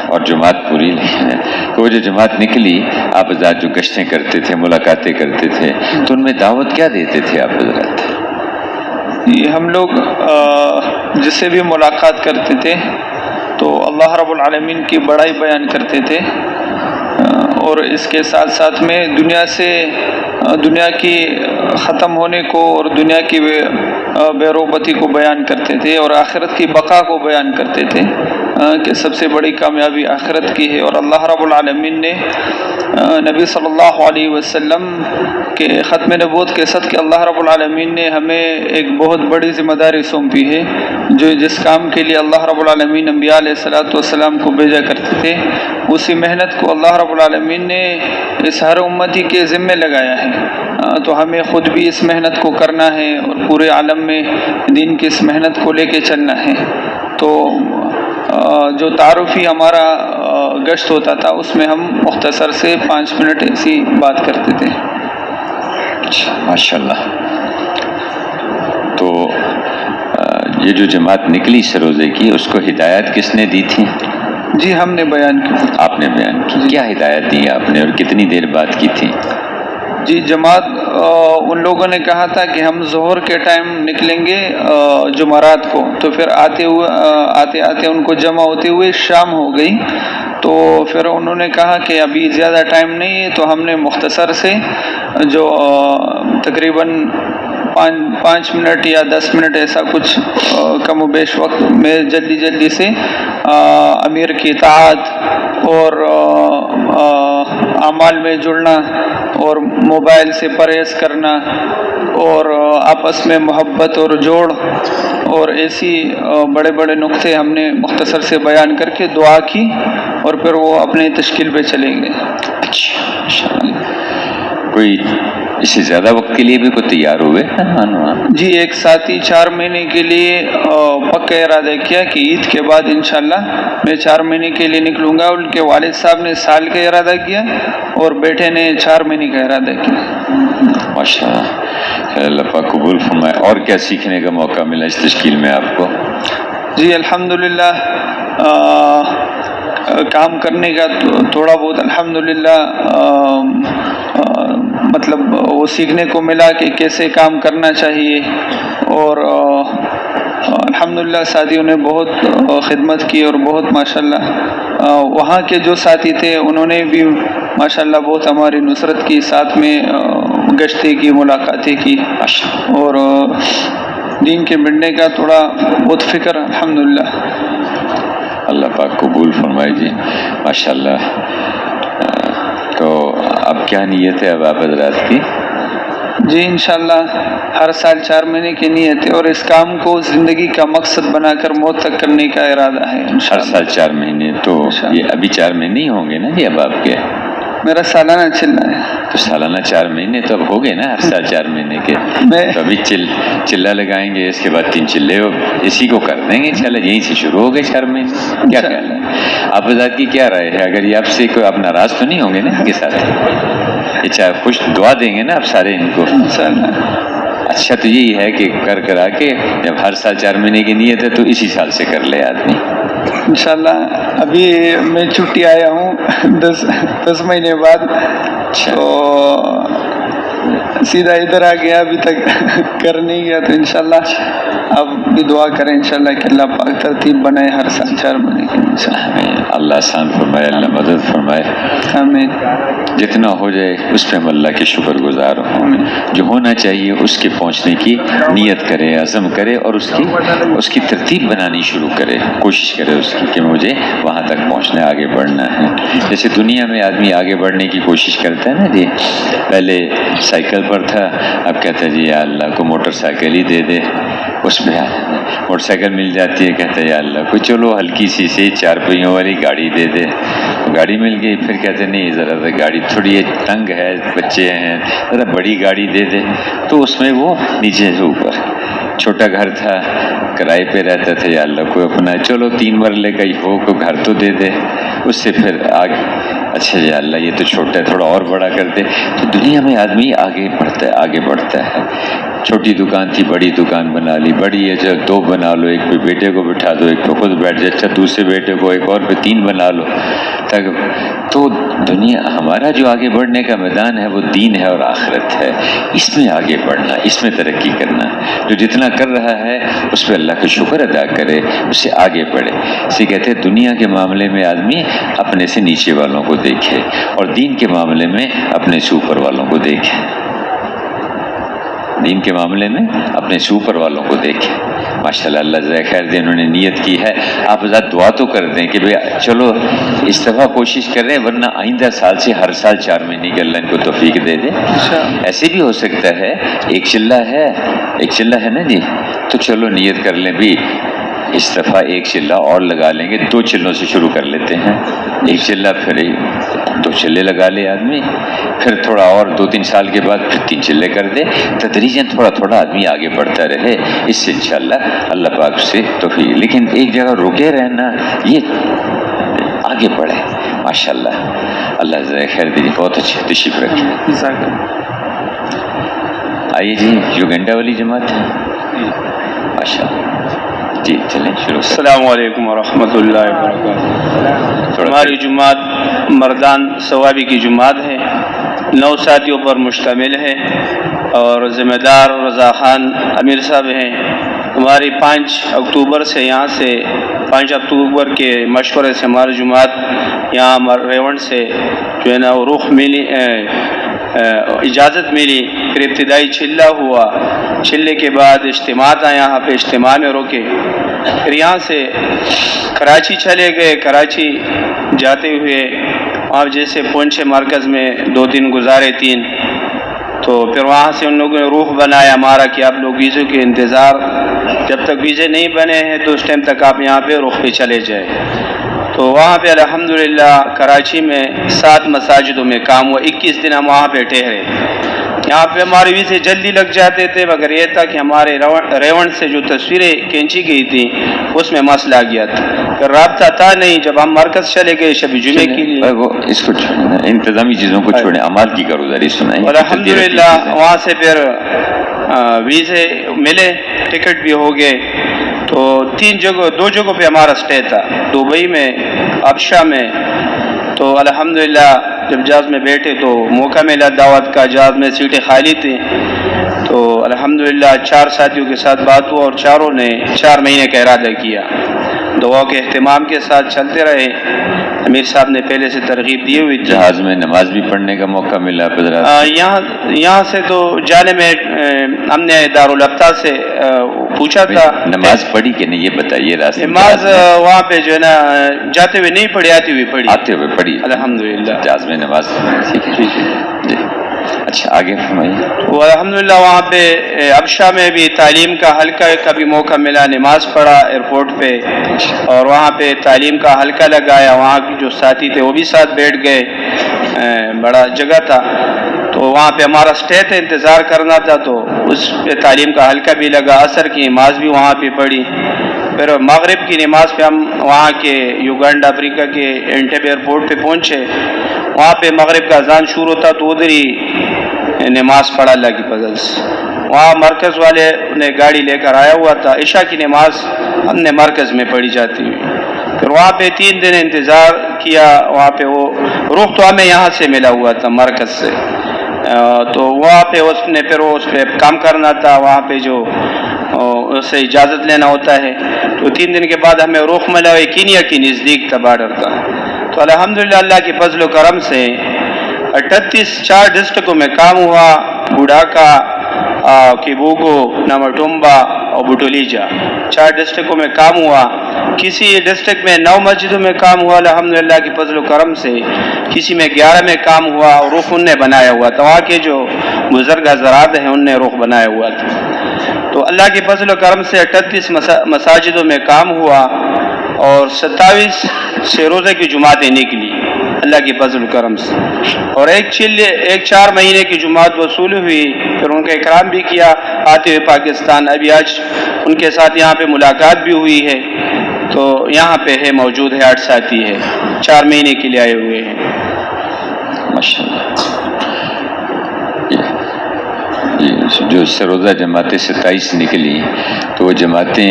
اور جماعت پوری لے. تو وہ جو جماعت نکلی آپ حضرات جو گشتیں کرتے تھے، ملاقاتیں کرتے تھے، تو ان میں دعوت کیا دیتے تھے آپ حضرات؟ ہم لوگ جس سے بھی ملاقات کرتے تھے تو اللہ رب العالمین کی بڑائی بیان کرتے تھے اور اس کے ساتھ ساتھ میں دنیا کی ختم ہونے کو اور دنیا کی بے روبتی کو بیان کرتے تھے اور آخرت کی بقا کو بیان کرتے تھے کہ سب سے بڑی کامیابی آخرت کی ہے. اور اللہ رب العالمین نے نبی صلی اللہ علیہ وسلم کے ختم نبوت کے صدقے اللہ رب العالمین نے ہمیں ایک بہت بڑی ذمہ داری سونپی ہے جس کام کے لیے اللہ رب العالمین انبیاء علیہ الصلوۃ والسلام کو بھیجا کرتے تھے، اسی محنت کو اللہ رب العالمین نے اس ہر امتی کے ذمے لگایا ہے. تو ہمیں خود بھی اس محنت کو کرنا ہے اور پورے عالم میں دین کی اس محنت کو لے کے چلنا ہے. تو جو تعارفی ہمارا گشت ہوتا تھا اس میں ہم مختصر سے 5 منٹ ایسی بات کرتے تھے. ماشاءاللہ. تو یہ جو جماعت نکلی سروزے کی اس کو ہدایت کس نے دی تھی؟ جی ہم نے بیان کی. آپ نے بیان کی. کیا ہدایت دی آپ نے اور کتنی دیر بعد کی تھی؟ جی جماعت ان لوگوں نے کہا تھا کہ ہم ظہر کے ٹائم نکلیں گے جمعرات کو، تو پھر آتے ان کو جمع ہوتے ہوئے شام ہو گئی. تو پھر انہوں نے کہا کہ ابھی زیادہ ٹائم نہیں ہے تو ہم نے مختصر سے جو تقریباً 5 منٹ یا 10 منٹ ایسا کچھ کم و بیش وقت میں جلدی سے امیر کی اطاعت اور اعمال میں جڑنا اور موبائل سے پرہیز کرنا اور آپس میں محبت اور جوڑ اور ایسی بڑے نقطے ہم نے مختصر سے بیان کر کے دعا کی اور پھر وہ اپنے تشکیل پہ چلیں گے. اچھا، کوئی اس سے زیادہ وقت کے لیے بھی کوئی تیار ہوئے؟ جی ایک ساتھی 4 مہینے کے لیے پکا ارادہ کیا کہ عید کے بعد انشاءاللہ میں 4 مہینے کے لیے نکلوں گا. ان کے والد صاحب نے سال کا ارادہ کیا اور بیٹے نے 4 مہینے کا ارادہ کیا. ماشاءاللہ، اللہ پاک قبول فرمائے. اور کیا سیکھنے کا موقع ملا اس تشکیل میں آپ کو؟ جی الحمدللہ کام کرنے کا تھوڑا بہت الحمدللہ مطلب وہ سیکھنے کو ملا کہ کیسے کام کرنا چاہیے. اور الحمدللہ ساتھیوں نے بہت خدمت کی اور بہت ماشاءاللہ وہاں کے جو ساتھی تھے انہوں نے بھی ماشاءاللہ بہت ہماری نصرت کی، ساتھ میں گشتے کی، ملاقاتیں کی. اور دین کے مٹنے کا تھوڑا بہت فکر ہے الحمدللہ۔ اللہ پاک قبول فرمائے جی، ماشاءاللہ۔ تو اب کیا نیت ہے اب آپ حضرات کی؟ جی انشاءاللہ ہر سال 4 مہینے کی نیت ہے اور اس کام کو زندگی کا مقصد بنا کر موت تک کرنے کا ارادہ ہے ہر انشاءاللہ۔ سال 4 مہینے، تو یہ ابھی 4 مہینے ہی ہوں گے نا جی اب آپ کے؟ میرا سالانہ چلنا ہے۔ تو سالانہ 4 مہینے تو اب ہو گئے نا ہر سال 4 مہینے کے؟ تو ابھی چلہ لگائیں گے، اس کے بعد 3 چلے اسی کو کر دیں گے انشاءاللہ، یہیں سے شروع ہو گئے 4 مہینے۔ کیا خیال ہے آپ حضرات کی، کیا رائے ہے؟ اگر یہ آپ سے کوئی آپ ناراض تو نہیں ہوں گے نا ان کے ساتھ؟ یہ چاہے خوش دعا دیں گے نا آپ سارے ان کو؟ اچھا تو یہی ہے کہ کرا کے جب ہر سال 4 مہینے کی نیت ہے تو اسی سال سے کر لے آدمی انشاءاللہ۔ ابھی میں چھٹی آیا ہوں 10 مہینے بعد، تو سیدھا ادھر آ گیا، ابھی تک کر نہیں گیا، تو انشاءاللہ اب بھی دعا کریں انشاءاللہ کہ اللہ پاک ترتیب بنائے ہر سال 4 مہینے کی انشاءاللہ۔ اللہ آسان فرمائے، اللہ مدد فرمائے، آمین۔ جتنا ہو جائے اس پہ ہم اللہ کے شکر گزار ہوں، جو ہونا چاہیے اس کے پہنچنے کی نیت کرے، عزم کرے، اور اس کی ترتیب بنانی شروع کرے، کوشش کرے اس کی کہ مجھے وہاں تک پہنچنا، آگے بڑھنا ہے۔ جیسے دنیا میں آدمی آگے بڑھنے کی کوشش کرتا ہے نا جی، پہلے سائیکل پر تھا، اب کہتا ہے جی یا اللہ کو موٹر سائیکل ہی دے دے، اس پہ موٹر سائیکل مل جاتی ہے، کہتا ہے یا اللہ کو چلو ہلکی سی 4 پہیوں والی گاڑی دے دے، گاڑی مل گئی، پھر کہتے نہیں ذرا گاڑی تھوڑی تنگ ہے، بچے ہیں، ذرا بڑی گاڑی دے دے، تو اس میں وہ نیچے سے اوپر۔ چھوٹا گھر تھا، کرائے پہ رہتا تھا، یا اللہ کوئی اپنا چلو 3 مرلے کا ہی ہو، کوئی گھر تو دے دے، اس سے پھر آگے اچھا یا اللہ یہ تو چھوٹا ہے، تھوڑا اور بڑا کر دے۔ تو دنیا میں آدمی آگے بڑھتا ہے۔ چھوٹی دکان تھی، بڑی دکان بنا لی، بڑی ہے جو 2 بنا لو، ایک پہ بیٹے کو بٹھا دو، ایک پہ خود بیٹھ جائے، اچھا دوسرے بیٹے کو ایک اور پہ 3 بنا لو تک۔ تو دنیا ہمارا جو آگے بڑھنے کا میدان ہے وہ دین ہے اور آخرت ہے، اس میں آگے بڑھنا، اس میں ترقی کرنا۔ جو جتنا کر رہا ہے اس پہ اللہ کا شکر ادا کرے، اس سے آگے بڑھے۔ اسے کہتے ہیں دنیا کے معاملے میں آدمی اپنے سے نیچے والوں کو دیکھے، اور دین کے معاملے میں اپنے سے اوپر والوں کو دیکھے، دین کے معاملے میں اپنے سے اوپر والوں کو دیکھے۔ ماشاءاللہ اللہ جزائے خیر دے، انہوں نے نیت کی ہے۔ آپ ذات دعا تو کر دیں کہ بھئی چلو اس دفعہ کوشش کر رہے ہیں، ورنہ آئندہ سال سے ہر سال 4 مہینے کے اللہ ان کو توفیق دے دے۔ ایسے بھی ہو سکتا ہے ایک چلہ ہے نا جی، تو چلو نیت کر لیں بھی اس دفعہ 1 چلہ اور لگا لیں گے، 2 چلوں سے شروع کر لیتے ہیں، 1 چلہ پھر 2 چلے لگا لے آدمی، پھر تھوڑا اور 2-3 سال کے بعد پھر 3 چلے کر دے، تدریجاً تھوڑا آدمی آگے بڑھتا رہے، اس سے انشاءاللہ اللہ پاک سے توفیق۔ لیکن ایک جگہ رکے رہنا، یہ آگے بڑھے ماشاءاللہ۔ اللہ جزائے خیر دیجیے، بہت اچھے تشریف رکھیں۔ آئیے جی، جو گنڈا والی جماعت ہے ماشاءاللہ جی، چلیں شروع۔ السلام علیکم ورحمۃ اللہ وبرکاتہ۔ ہماری جماعت مردان ثوابی کی جماعت ہے، 9 ساتھیوں پر مشتمل ہے، اور ذمہ دار رضا خان امیر صاحب ہیں۔ ہماری 5 اکتوبر سے یہاں سے 5 اکتوبر کے مشورے سے ہماری جماعت یہاں ریونڈ سے جو ہے نا رخ ملی، اجازت ملی، پھر ابتدائی چلہ ہوا، چلے کے بعد اجتماع تھا، یہاں پہ اجتماع میں رکے، پھر یہاں سے کراچی چلے گئے۔ کراچی جاتے ہوئے وہاں جیسے پونچھ مرکز میں 2 دن گزارے، 3، تو پھر وہاں سے ان لوگوں نے روح بنایا ہمارا کہ آپ لوگ ویزے کے انتظار، جب تک ویزے نہیں بنے ہیں تو اس ٹائم تک آپ یہاں پہ رخ پہ چلے جائیں۔ تو وہاں پہ الحمدللہ کراچی میں 7 مساجدوں میں کام ہوا، 21 دن ہم وہاں پہ ٹھہرے۔ یہاں پہ ہمارے ویزے جلدی لگ جاتے تھے، مگر یہ تھا کہ ہمارے ریونڈ سے جو تصویریں کھینچی گئی تھیں اس میں مسئلہ آ گیا تھا، پھر رابطہ تھا نہیں۔ جب ہم مرکز چلے گئے شب جمعے کے لیے، وہ اس کو چھوڑیں، انتظامی چیزوں کو چھوڑیں، اعمال کی کارگزاری سنائیں۔ الحمدللہ وہاں سے پھر ویزے ملے، ٹکٹ بھی ہو گئے، تو 2 جگہوں پہ ہمارا سٹے تھا، دبئی میں، ابشا میں۔ تو الحمدللہ جب جہاز میں بیٹھے تو موقع ملا دعوت کا، جہاز میں سیٹیں خالی تھیں، تو الحمدللہ 4 ساتھیوں کے ساتھ بات ہوا، اور چاروں نے 4 مہینے کا ارادہ کیا۔ دعا کے اہتمام کے ساتھ چلتے رہے. امیر صاحب نے پہلے سے ترغیب دی ہوئی تھی. جہاز میں نماز بھی پڑھنے کا موقع ملا حضرات؟ یہاں سے تو جانے میں ہم نے دارالافتا سے پوچھا تھا. نماز پڑھی کہ نہیں یہ بتائیے. راستے نماز وہاں پہ جو ہے نا جاتے ہوئے نہیں پڑھی، آتے ہوئے پڑھی. آتے ہوئے پڑھی الحمدللہ. جہاز میں نماز. ٹھیک ہے جی. اچھا آگے فرمائیے. وہ الحمدللہ وہاں پہ ابشا میں بھی تعلیم کا حلقہ کا بھی موقع ملا. نماز پڑھا ایئرپورٹ پہ اور وہاں پہ تعلیم کا حلقہ لگایا. وہاں کے جو ساتھی تھے وہ بھی ساتھ بیٹھ گئے. بڑا جگہ تھا تو وہاں پہ ہمارا اسٹے تھا، انتظار کرنا تھا تو اس پہ تعلیم کا حلقہ بھی لگا. عصر کی نماز بھی وہاں پہ پڑھی. پھر مغرب کی نماز پہ ہم وہاں کے یوگنڈا افریقہ کے انٹیبے ایئرپورٹ پہ پہنچے. وہاں پہ مغرب کا اذان شروع ہوتا تو ادھر ہی نماز پڑھا اللہ کی فضل سے. وہاں مرکز والے نے گاڑی لے کر آیا ہوا تھا. عشاء کی نماز ہم نے مرکز میں پڑھی جاتی ہوئی. پھر وہاں پہ 3 دن انتظار کیا. وہاں پہ وہ رخ تو ہمیں یہاں سے ملا ہوا تھا مرکز سے، تو وہاں پہ اس نے پھر اس پہ کام کرنا تھا. وہاں پہ جو اسے اجازت لینا ہوتا ہے تو 3 دن کے بعد ہمیں رخ ملا. کینیا کی نزدیک تھا بارڈر کا. تو الحمدللہ اللہ کے فضل و کرم سے 4 ڈسٹرکوں میں کام ہوا. بوڈھاکا، کیبوگو، نامٹومبا اور بٹولیجا. 4 ڈسٹرکوں میں کام ہوا. کسی ڈسٹرکٹ میں 9 مسجدوں میں کام ہوا الحمدللہ کے فضل و کرم سے. کسی میں 11 میں کام ہوا. رخ ان نے بنایا ہوا تھا. وہاں کے جو بزرگ حضرات ہیں ان نے رخ بنایا ہوا تھا. تو اللہ کے فضل و کرم سے 38 مساجدوں میں کام ہوا اور 27 سے روزے کی جماعتیں نکلی اللہ کے فضل و کرم سے. اور ایک 4 مہینے کی جماعت وصول ہوئی. پھر ان کا اکرام بھی کیا آتے ہوئے پاکستان. ابھی آج ان کے ساتھ یہاں پہ ملاقات بھی ہوئی ہے. تو یہاں پہ ہے موجود ہے 8 ساتھی ہے 4 مہینے کے لیے آئے ہوئے ہیں. ماشاءاللہ. جو سروزہ جماعتیں 27 نکلی تو وہ جماعتیں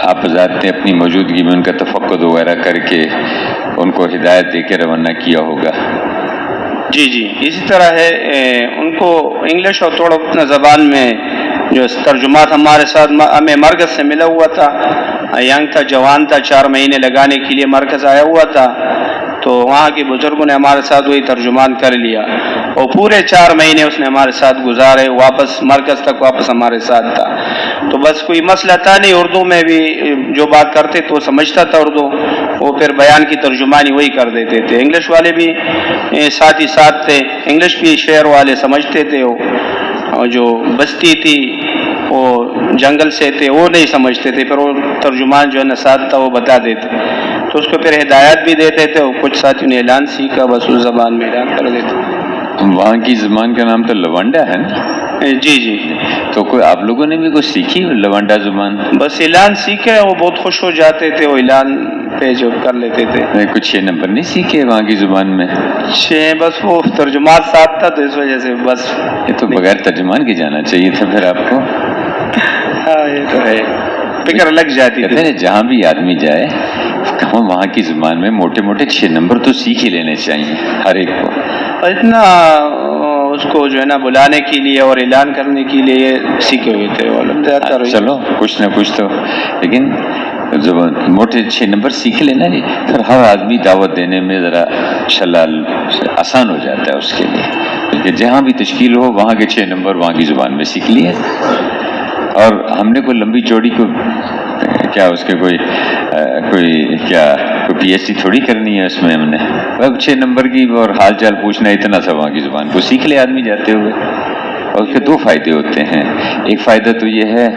آپ حضرات نے اپنی موجودگی میں ان کا تفقد وغیرہ کر کے ان کو ہدایت دے کے روانہ کیا ہوگا؟ جی اسی طرح ہے. ان کو انگلش اور تھوڑا اپنا زبان میں جو ترجمات ہمارے ساتھ ہمیں مرکز سے ملا ہوا تھا. ینگ تھا، جوان تھا، 4 مہینے لگانے کے لیے مرکز آیا ہوا تھا. تو وہاں کے بزرگوں نے ہمارے ساتھ وہی ترجمان کر لیا اور پورے 4 مہینے اس نے ہمارے ساتھ گزارے. واپس مرکز تک واپس ہمارے ساتھ تھا. تو بس کوئی مسئلہ تھا نہیں. اردو میں بھی جو بات کرتے تو سمجھتا تھا اردو. وہ پھر بیان کی ترجمانی وہی کر دیتے تھے. انگلش والے بھی ساتھ ہی ساتھ تھے. انگلش بھی شہر والے سمجھتے تھے. اور جو بستی تھی وہ جنگل سے تھے وہ نہیں سمجھتے تھے. پھر وہ ترجمان جو ہے نا ساتھ تھا وہ بتا دیتے تو اس کو پھر ہدایات بھی دیتے تھے. اور کچھ ساتھیوں نے اعلان سیکھا بس اس زبان میں اعلان کر دیتے. وہاں کی زبان کا نام تو لونڈا ہے نا؟ جی تو کوئی آپ لوگوں نے بھی کچھ سیکھی لونڈا زبان؟ بس اعلان سیکھے. وہ بہت خوش ہو جاتے تھے. وہ اعلان پہ جو کر لیتے تھے. کچھ 6 نمبر نہیں سیکھے وہاں کی زبان میں؟ 6 بس وہ ترجمات ساتھ تھا تو اس وجہ سے بس. یہ تو بغیر ترجمان کے جانا چاہیے تھا پھر آپ کو. ہاں یہ تو ہے، فکر لگ جاتی تھی. جہاں بھی آدمی جائے وہاں کی زبان میں موٹے 6 نمبر تو سیکھ ہی لینے چاہیے ہر ایک کو. اتنا اس کو جو ہے نا بلانے کے لیے اور اعلان کرنے کے لیے سیکھے ہوئے تھے. چلو کچھ نہ کچھ تو، لیکن موٹے 6 نمبر سیکھ لینا جی. پھر ہر آدمی دعوت دینے میں ذرا شلال آسان ہو جاتا ہے اس کے لیے. کیونکہ جہاں بھی تشکیل ہو وہاں کے 6 نمبر وہاں کی زبان میں سیکھ لیے. اور ہم نے کوئی لمبی چوڑی کو کیا اس کے کوئی پی ایچ ڈی تھوڑی کرنی ہے اس میں. ہم نے اب 6 نمبر کی اور حال چال پوچھنا اتنا سا وہاں کی زبان کو سیکھ لے آدمی جاتے ہوئے. اور اس کے 2 فائدے ہوتے ہیں. ایک فائدہ تو یہ ہے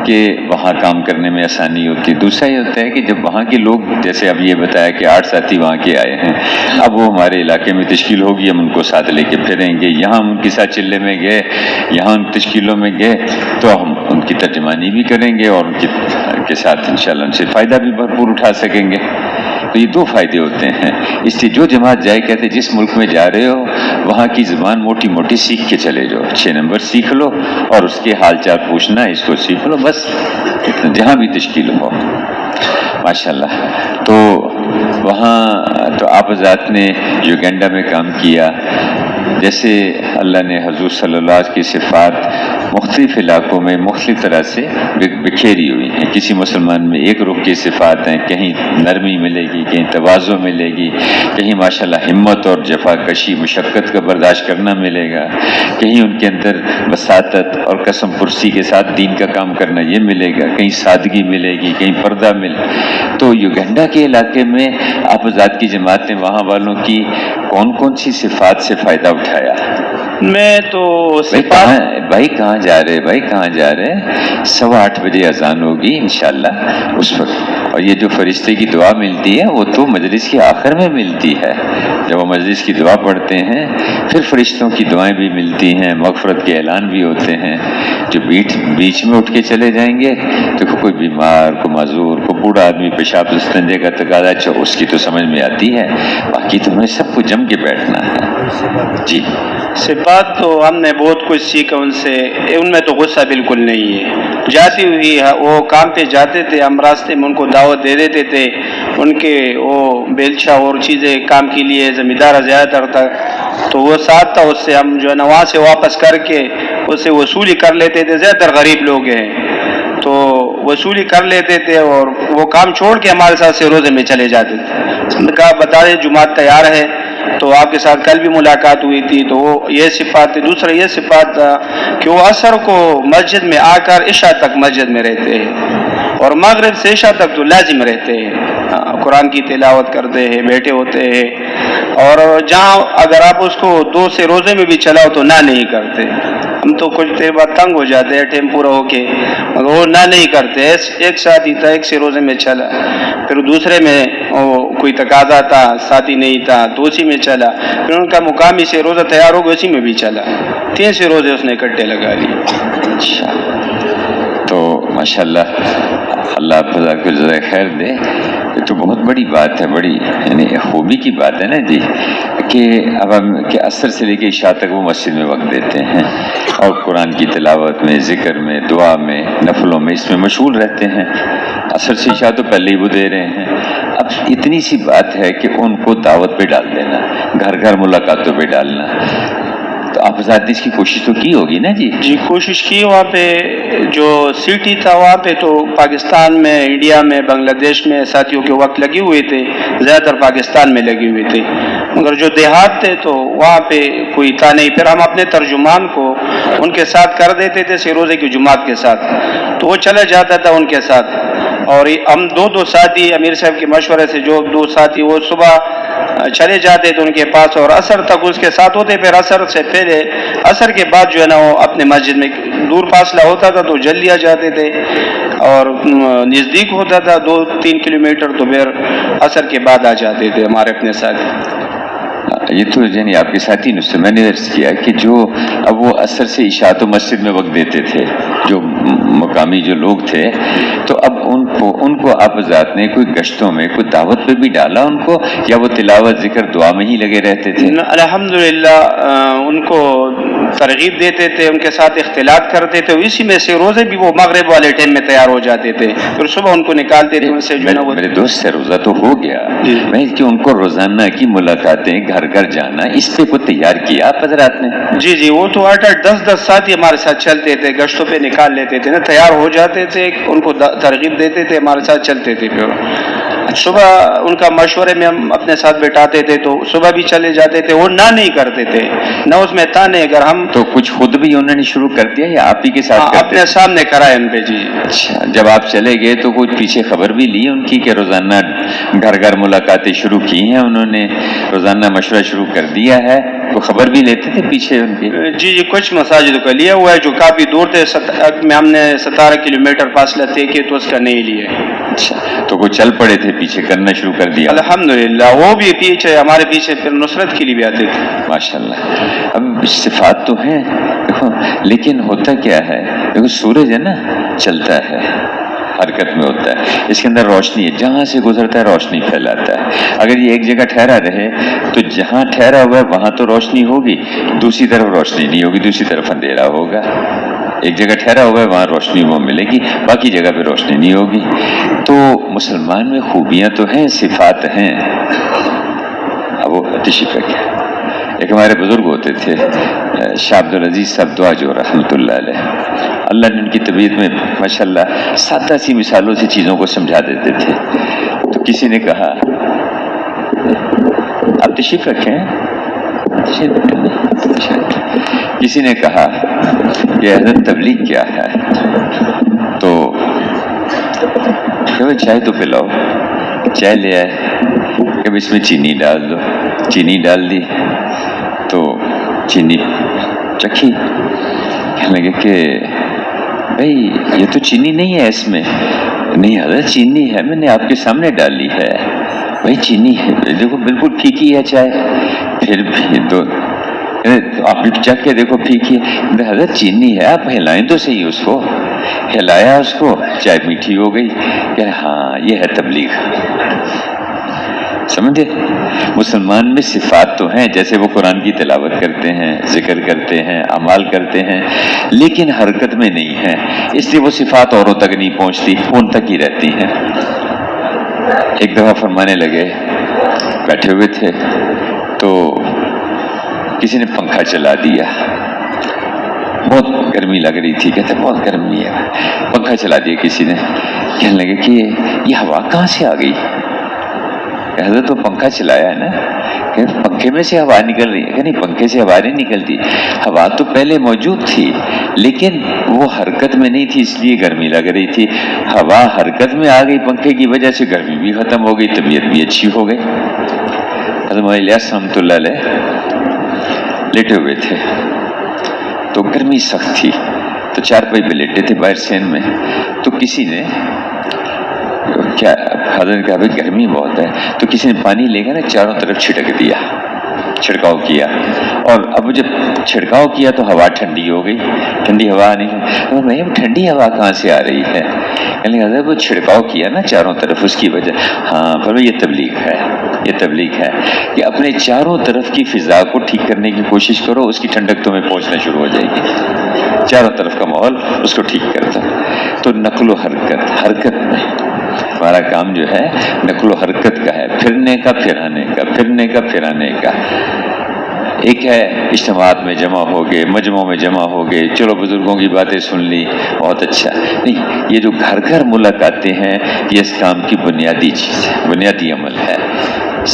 کہ وہاں کام کرنے میں آسانی ہوتی ہے. دوسرا یہ ہوتا ہے کہ جب وہاں کے لوگ، جیسے اب یہ بتایا کہ 8 ساتھی وہاں کے آئے ہیں، اب وہ ہمارے علاقے میں تشکیل ہوگی، ہم ان کو ساتھ لے کے پھریں گے. یہاں ہم ان کے ساتھ چلے میں گئے، یہاں ان تشکیلوں میں گئے تو ہم ان کی ترجمانی بھی کریں گے اور ان کے ساتھ انشاءاللہ ان سے فائدہ بھی بھرپور اٹھا سکیں گے. تو یہ 2 فائدے ہوتے ہیں. اس لیے جو جماعت جائے کہتے جس ملک میں جا رہے ہو وہاں کی زبان موٹی سیکھ کے چلے جاؤ. 6 نمبر سیکھ لو اور اس کے حال چال پوچھنا اس کو سیکھ لو، بس جہاں بھی تشکیل ہو. ماشاءاللہ. تو وہاں تو آپ حضرات نے یوگینڈا میں کام کیا. جیسے اللہ نے حضور صلی اللہ علیہ وسلم کی صفات مختلف علاقوں میں مختلف طرح سے بکھیری ہوئی ہیں، کسی مسلمان میں ایک رخ کی صفات ہیں، کہیں نرمی ملے گی، کہیں تواضع ملے گی، کہیں ماشاءاللہ ہمت اور جفا کشی مشقت کا برداشت کرنا ملے گا، کہیں ان کے اندر وساطت اور قسم پرسی کے ساتھ دین کا کام کرنا یہ ملے گا، کہیں سادگی ملے گی، کہیں پردہ تو یوگنڈا کے علاقے میں آپ آزاد کی جماعت نے وہاں والوں کی کون کون سی صفات سے فائدہ اٹھایا؟ میں تو بھائی کہاں جا رہے 8:15 بجے اذان ہوگی انشاءاللہ اس وقت، اور یہ جو فرشتے کی دعا ملتی ہے وہ تو مجلس کے آخر میں ملتی ہے، جب وہ مجلس کی دعا پڑھتے ہیں پھر فرشتوں کی دعائیں بھی ملتی ہیں، مغفرت کے اعلان بھی ہوتے ہیں۔ جو بیچ میں اٹھ کے چلے جائیں گے تو کوئی بیمار، کوئی معذور، کوئی بوڑھا آدمی پیشاب استنجے کا تقاضا، اچھا اس کی تو سمجھ میں آتی ہے، باقی تمہیں سب کو جم کے بیٹھنا ہے۔ جی صفات تو ہم نے بہت کچھ سیکھا ان سے، ان میں تو غصہ بالکل نہیں ہے۔ جاتی ہوئی وہ کام پہ جاتے تھے، ہم راستے میں ان کو دعوت دے دیتے تھے، ان کے وہ بیلچہ اور چیزیں کام کے لیے زمیندار زیادہ تر تھا تو وہ ساتھ تھا، اس سے ہم جو ہے نا وہاں سے واپس کر کے اس سے وصولی کر لیتے تھے، زیادہ تر غریب لوگ ہیں تو وصولی کر لیتے تھے اور وہ کام چھوڑ کے ہمارے ساتھ سے روزے میں چلے جاتے تھے۔ کہا بتا دیں جماعت تیار ہے، تو آپ کے ساتھ کل بھی ملاقات ہوئی تھی، تو وہ یہ صفات تھی۔ دوسرا یہ صفات تھا کہ وہ عصر کو مسجد میں آ کر عشاء تک مسجد میں رہتے ہیں اور مغرب سے عشاء تک تو لازم رہتے ہیں، قرآن کی تلاوت کرتے ہیں، بیٹھے ہوتے ہیں، اور جہاں اگر آپ اس کو 2 سے روزے میں بھی چلاؤ تو نہ نہیں کرتے۔ ہم تو کچھ دیر بعد تنگ ہو جاتے ہیں ٹائم پورا ہو کے، مگر وہ نہ نہیں کرتے۔ ایک ساتھی تھا، ایک سے روزے میں چلا، پھر دوسرے میں کوئی تقاضا تھا، ساتھی نہیں تھا تو اسی میں چلا، پھر ان کا مقامی سے روزہ تیار ہو گیا اسی میں بھی چلا، 3 سے روزے اس نے اکٹھے لگا لیے۔ اچھا، تو ماشاءاللہ اللہ آپ کو جزائے خیر دے۔ یہ تو بہت بڑی بات ہے، بڑی یعنی خوبی کی بات ہے نا جی، کہ اب ہم کہ عصر سے لے کے عشاء تک وہ مسجد میں وقت دیتے ہیں اور قرآن کی تلاوت میں، ذکر میں، دعا میں، نفلوں میں، اس میں مشغول رہتے ہیں۔ عصر سے عشاء تو پہلے ہی وہ دے رہے ہیں۔ اب اتنی سی بات ہے کہ ان کو دعوت پہ ڈال دینا، گھر گھر ملاقاتوں پہ ڈالنا، تو آپ آزاد نے اس کی کوشش تو کی ہوگی نا جی؟ جی کوشش کی، وہاں پہ جو سٹی تھا وہاں پہ تو پاکستان میں، انڈیا میں، بنگلہ دیش میں ساتھیوں کے وقت لگے ہوئے تھے، زیادہ تر پاکستان میں لگے ہوئے تھے، مگر جو دیہات تھے تو وہاں پہ کوئی تھا نہیں۔ پھر ہم اپنے ترجمان کو ان کے ساتھ کر دیتے تھے، روزے کی جماعت کے ساتھ، تو وہ چلا جاتا تھا ان کے ساتھ، اور ہم 2 ساتھی امیر صاحب کے مشورے سے، جو 2 ساتھی وہ صبح چلے جاتے تھے ان کے پاس اور عصر تک اس کے ساتھ ہوتے، پھر عصر سے پہلے، عصر کے بعد جو ہے نا وہ اپنے مسجد میں، دور فاصلہ ہوتا تھا تو جلدی آ جاتے تھے، اور نزدیک ہوتا تھا 2-3 کلومیٹر تو پھر عصر کے بعد آ جاتے تھے ہمارے اپنے ساتھی۔ یہ تو یعنی آپ کے ساتھی نے میں نے عرض کیا کہ جو اب وہ عصر سے عشاء تو مسجد میں وقت دیتے تھے جو مقامی جو لوگ تھے، تو اب ان کو آپ ذات نے کوئی گشتوں میں کوئی دعوت پہ بھی ڈالا ان کو، یا وہ تلاوت ذکر دعا میں ہی لگے رہتے تھے؟ الحمدللہ ان کو ترغیب دیتے تھے، ان کے ساتھ اختلاط کرتے تھے، اسی میں سے روزے بھی وہ مغرب والے ٹائم میں تیار ہو جاتے تھے، پھر صبح ان کو نکالتے تھے ان سے جو ہے نا وہ۔ میرے دوست سے روزہ تو ہو گیا، میں کہ ان کو روزانہ کی ملاقاتیں، گھر گھر جانا، اس پہ کو تیار کیا آپ حضرات نے؟ جی وہ تو 8-10 ساتھی ہمارے ساتھ چلتے تھے، گشتوں پہ نکال لیتے تھے نا، تیار ہو جاتے تھے، ان کو ترغیب دیتے تھے، ہمارے ساتھ چلتے تھے، پھر صبح ان کا مشورے میں ہم اپنے ساتھ بٹھاتے تھے تو صبح بھی چلے جاتے تھے، وہ نہ نہیں کرتے تھے، نہ اس میں تھا نہیں۔ اگر ہم تو کچھ خود بھی انہوں نے شروع کر دیا یا آپ ہی کے ساتھ؟ اپنے سامنے کرائے ان پہ۔ جی اچھا، جب آپ چلے گئے تو کچھ پیچھے خبر بھی لی ان کی کہ روزانہ گھر گھر ملاقاتیں شروع کی ہیں انہوں نے، روزانہ مشورہ شروع کر دیا ہے، وہ خبر بھی لیتے تھے پیچھے ان کی؟ جی کچھ مساجد کا لیا ہوا ہے جو کافی دور تھے، میں ہم نے 17 کلومیٹر فاصلہ طے کیا تو اس کا نہیں لیا۔ اچھا، تو وہ چل پڑے تھے پیچھے، کرنا شروع کر دیا؟ الحمدللہ وہ بھی پیچھے، ہمارے پیچھے پھر نصرت کے لیے بھی آتے تھے۔ ماشاءاللہ۔ اب صفات تو ہیں دیکھو، لیکن ہوتا کیا ہے، دیکھو سورج ہے نا، چلتا ہے، حرکت میں ہوتا ہے، اس کے اندر روشنی ہے، جہاں سے گزرتا ہے روشنی پھیلاتا ہے۔ اگر یہ ایک جگہ ٹھہرا رہے تو جہاں ٹھہرا ہوا ہے وہاں تو روشنی ہوگی، دوسری طرف روشنی نہیں ہوگی، دوسری طرف اندھیرا ہوگا۔ ایک جگہ ٹھہرا ہوا ہے وہاں روشنی وہ ملے گی، باقی جگہ پہ روشنی نہیں ہوگی۔ تو مسلمان میں خوبیاں تو ہیں، صفات ہیں، اب وہ تشریف کیا ایک ہمارے بزرگ ہوتے تھے شاہ عبدالعزیز صاحب دعا جو رحمۃ اللہ علیہ، اللہ نے ان کی طبیعت میں ماشاءاللہ سادہ سی مثالوں سے چیزوں کو سمجھا دیتے تھے. تو کسی نے کہا، آپ تشریف رکھیں، کسی نے کہا کہ حضرت تبلیغ کیا ہے؟ تو کہ چائے تو پلاؤ. چائے لے آئے کہ اس میں چینی ڈال دو. چینی ڈال دی تو چینی چکھی، کہنے لگے کہ بھائی یہ تو چینی نہیں ہے اس میں. نہیں حضرت چینی ہے، میں نے آپ کے سامنے ڈالی ہے. بھائی چینی ہے، دیکھو بالکل پھیکی ہے چائے. پھر بھی تو آپ چکھ کے دیکھو پھیکی ہے. حضرت چینی ہے، آپ ہلائیں تو صحیح اس کو. ہلایا اس کو، چائے میٹھی ہو گئی. کہ ہاں یہ ہے تبلیغ. سمجھے؟ مسلمان میں صفات تو ہیں، جیسے وہ قرآن کی تلاوت کرتے ہیں، ذکر کرتے ہیں، اعمال کرتے ہیں، لیکن حرکت میں نہیں ہیں. اس لیے وہ صفات اوروں تک نہیں پہنچتی، ان تک ہی رہتی ہیں. ایک دفعہ فرمانے لگے، بیٹھے ہوئے تھے تو کسی نے پنکھا چلا دیا. بہت گرمی لگ رہی تھی، کہتے بہت گرمی ہے. پنکھا چلا دیا کسی نے. کہنے لگے کہ یہ ہوا کہاں سے آ گئی؟ حضرت تو پنکھا چلایا ہے نا. کہ پنکھے میں سے ہوا نکل رہی ہے. کہ نہیں، پنکھے سے ہوا نہیں نکلتی. ہوا تو پہلے موجود تھی لیکن وہ حرکت میں نہیں تھی، اس لیے گرمی لگ رہی تھی. ہوا حرکت میں آ گئی پنکھے کی وجہ سے، گرمی بھی ختم ہو گئی، طبیعت بھی اچھی ہو گئی. حضرت الیاس رحمۃ اللہ علیہ لیٹے ہوئے تھے تو گرمی سخت تھی، تو چارپائی پہ لیٹے تھے باہر سین میں. تو کسی نے کیا، حضرت نے کہا بھائی گرمی بہت ہے. تو کسی نے پانی لے کر چاروں طرف چھڑک دیا، چھڑکاؤ کیا. اور اب جب چھڑکاؤ کیا تو ہوا ٹھنڈی ہو گئی، ٹھنڈی ہوا نہیں. بھائی ٹھنڈی ہوا کہاں سے آ رہی ہے؟ یعنی حضرت وہ چھڑکاؤ کیا نا چاروں طرف، اس کی وجہ. ہاں پر یہ تبلیغ ہے، یہ تبلیغ ہے کہ اپنے چاروں طرف کی فضا کو ٹھیک کرنے کی کوشش کرو، اس کی ٹھنڈک تمہیں پہنچنا شروع ہو جائے گی. چاروں طرف کا ماحول اس کو ٹھیک کرتا. تو نقل و حرکت، حرکت میں ہمارا کام جو ہے نقل و حرکت کا ہے، پھرنے کا، پھرانے کا، پھرنے کا، پھرانے کا. ایک ہے اجتماعات میں جمع ہو گئے، مجمعوں میں جمع ہو گئے، چلو بزرگوں کی باتیں سن لی، بہت اچھا. نہیں، یہ جو گھر گھر ملاقاتیں ہیں، یہ اس کام کی بنیادی چیز ہے، بنیادی عمل ہے.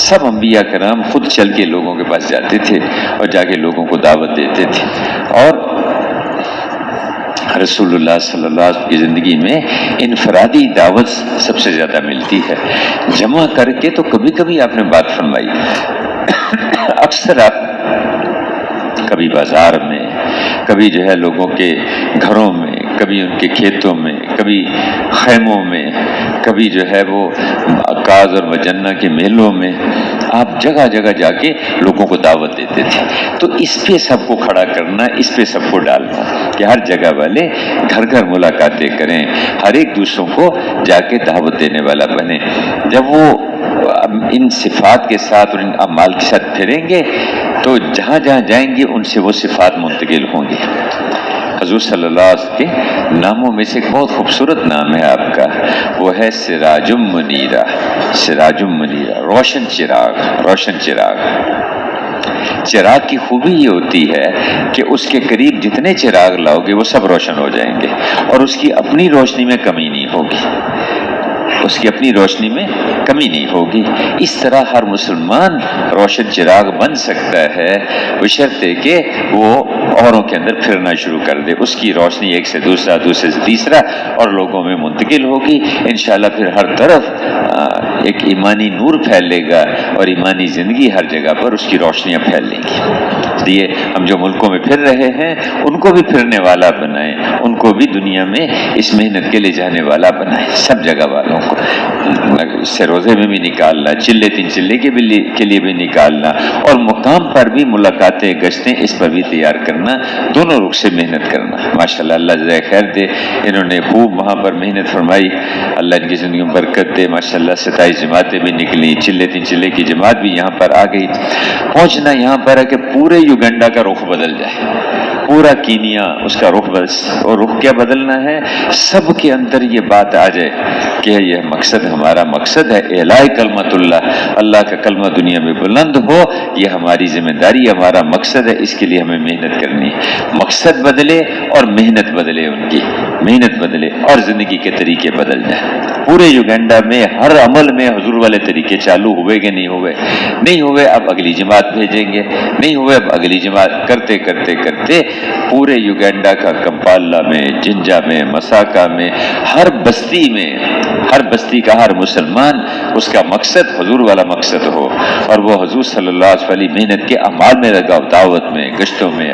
سب انبیاء کرام خود چل کے لوگوں کے پاس جاتے تھے اور جا کے لوگوں کو دعوت دیتے تھے. اور رسول اللہ صلی اللہ علیہ وسلم کی زندگی میں انفرادی دعوت سب سے زیادہ ملتی ہے. جمع کر کے تو کبھی کبھی آپ نے بات فرمائی، اکثر آپ کبھی بازار میں، کبھی جو ہے لوگوں کے گھروں میں، کبھی ان کے کھیتوں میں، کبھی خیموں میں، کبھی جو ہے وہ عکاظ اور مجنہ کے میلوں میں، آپ جگہ جگہ جا کے لوگوں کو دعوت دیتے تھے. تو اس پہ سب کو کھڑا کرنا، اس پہ سب کو ڈالنا کہ ہر جگہ والے گھر گھر ملاقاتیں کریں، ہر ایک دوسروں کو جا کے دعوت دینے والا بنے. جب وہ ان صفات کے ساتھ اور ان اعمال کے ساتھ پھریں گے تو جہاں جہاں جائیں گے ان سے وہ صفات منتقل ہوں گی. حضور صلی اللہ علیہ وسلم کے ناموں میں سے ایک بہت خوبصورت نام ہے آپ کا، وہ ہے سراج منیرہ. سراج منیرہ، روشن چراغ، روشن چراغ. چراغ کی خوبی یہ ہوتی ہے کہ اس کے قریب جتنے چراغ لاؤ گے وہ سب روشن ہو جائیں گے اور اس کی اپنی روشنی میں کمی نہیں ہوگی، اس کی اپنی روشنی میں کمی نہیں ہوگی. اس طرح ہر مسلمان روشن چراغ بن سکتا ہے بشرطے کہ وہ اوروں کے اندر پھرنا شروع کر دے. اس کی روشنی ایک سے دوسرا، دوسرے سے تیسرا اور لوگوں میں منتقل ہوگی. انشاءاللہ پھر ہر طرف ایک ایمانی نور پھیلے گا اور ایمانی زندگی ہر جگہ پر اس کی روشنیاں پھیل لیں گی. اس لیے ہم جو ملکوں میں پھر رہے ہیں ان کو بھی پھرنے والا بنائیں، ان کو بھی دنیا میں اس محنت کے لے جانے والا بنائیں. سب جگہ والوں کو اس سے روزے میں بھی نکالنا، چلے تین چلے کے لیے بھی نکالنا، اور مقام پر بھی ملاقاتیں، گشتیں اس پر بھی تیار کرنا. دونوں رخ سے محنت کرنا. ماشاءاللہ اللہ جزائے خیر دے، انہوں نے خوب وہاں پر محنت فرمائی. اللہ ان کی زندگی میں برکت دے. ماشاءاللہ 27 جماعتیں بھی نکلی، چلے تین چلے کی جماعت بھی یہاں پر آ گئی. پہنچنا یہاں پر ہے کہ پورے یوگنڈا کا رخ بدل جائے. پورا کینیا اس کا رخ بس، اور رخ کیا بدلنا ہے؟ سب کے اندر یہ بات آ جائے کہ یہ مقصد ہمارا مقصد ہے اعلاء کلمت اللہ، اللہ کا کلمہ دنیا میں بلند ہو، یہ ہماری ذمہ داری، ہمارا مقصد ہے، اس کے لیے ہمیں محنت کرنی ہے۔ مقصد بدلے اور محنت بدلے، ان کی محنت بدلے اور زندگی کے طریقے بدل جائیں۔ پورے یوگینڈا میں ہر عمل میں حضور والے طریقے چالو ہوئے کہ نہیں ہوئے؟ نہیں ہوئے، اب اگلی جماعت بھیجیں گے، نہیں ہوئے اب اگلی جماعت، کرتے کرتے کرتے پورے یوگینڈا کا کمپالا میں، جنجا میں، مساکا میں، ہر بستی میں، ہر بستی کا ہر مسلمان اس کا مقصد حضور والا مقصد ہو، اور وہ حضور صلی اللہ علیہ وسلم محنت کے اعمال میں لگا، دعوت میں، گشتوں میں،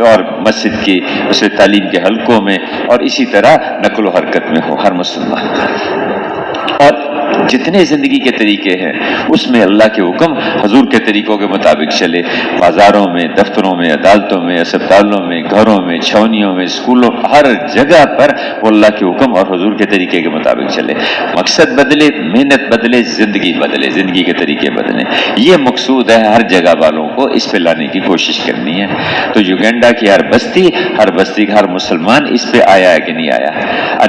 اور مسجد کی اسے تعلیم کے حلقوں میں، اور اسی طرح نقل و حرکت میں ہو ہر مسلمان۔ اور جتنے زندگی کے طریقے ہیں اس میں اللہ کے حکم حضور کے طریقوں کے مطابق چلے، بازاروں میں، دفتروں میں، عدالتوں میں، اسپتالوں میں، گھروں میں، چھاؤنیوں میں، اسکولوں، ہر جگہ پر وہ اللہ کے حکم اور حضور کے طریقے کے مطابق چلے۔ مقصد بدلے، محنت بدلے، زندگی بدلے، زندگی کے طریقے بدلے، یہ مقصود ہے ہر جگہ والوں کو اس پہ لانے کی کوشش کرنی ہے۔ تو یوگینڈا کی ہر بستی کا ہر مسلمان اس پہ آیا ہے کہ نہیں آیا؟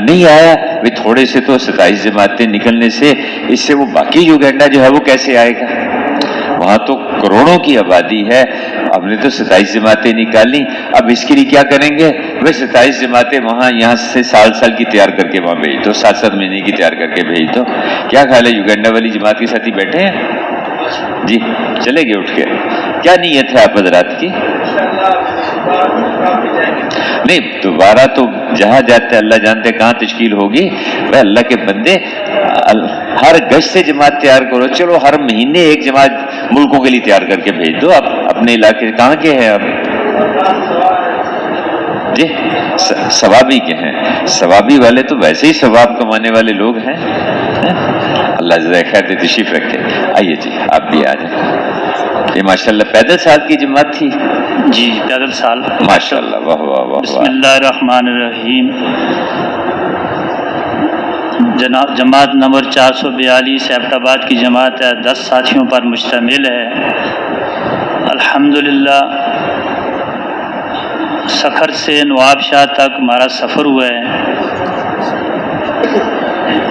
نہیں آیا بھی تھوڑے سے تو 27 جماعتیں نکلنے سے اس سے وہ باقی یوگینڈا جو ہے وہ کیسے آئے گا؟ وہاں تو کروڑوں کی آبادی ہے، ہم نے تو 27 جماعتیں نکالی، اب اس کے لیے کیا کریں گے؟ وہ 27 جماعتیں وہاں یہاں سے سال کی تیار کر کے وہاں بھیج دو، 7 مہینے کی تیار کر کے بھیج دو۔ کیا خیال ہے یوگینڈا والی جماعت کے ساتھی بیٹھے ہیں؟ جی چلے گئے اٹھ کے، کیا نیت ہے آپ حضرات کی؟ نہیں، دوبارہ تو جہاں جاتے اللہ جانتے کہاں تشکیل ہوگی۔ بھائی اللہ کے بندے، ہر گشت سے جماعت تیار کرو، چلو ہر مہینے ایک جماعت ملکوں کے لیے تیار کر کے بھیج دو۔ آپ اپنے علاقے کہاں کے ہیں آپ؟ جی ثوابی کے ہیں، ثوابی والے تو ویسے ہی ثواب کمانے والے لوگ ہیں۔ اللہ جزائے خیر دے، تشریف رکھے، آئیے جی آپ بھی آ جائیں۔ یہ ماشاءاللہ پیدل سال کی جماعت تھی؟ جی پیدل سال، ماشاءاللہ، واہ واہ واہ بسم واہ۔ اللہ الرحمن الرحیم۔ جناب جماعت نمبر 442 ایبٹ آباد کی جماعت ہے، 10 ساتھیوں پر مشتمل ہے۔ الحمدللہ سکھر سے نواب شاہ تک ہمارا سفر ہوا ہے۔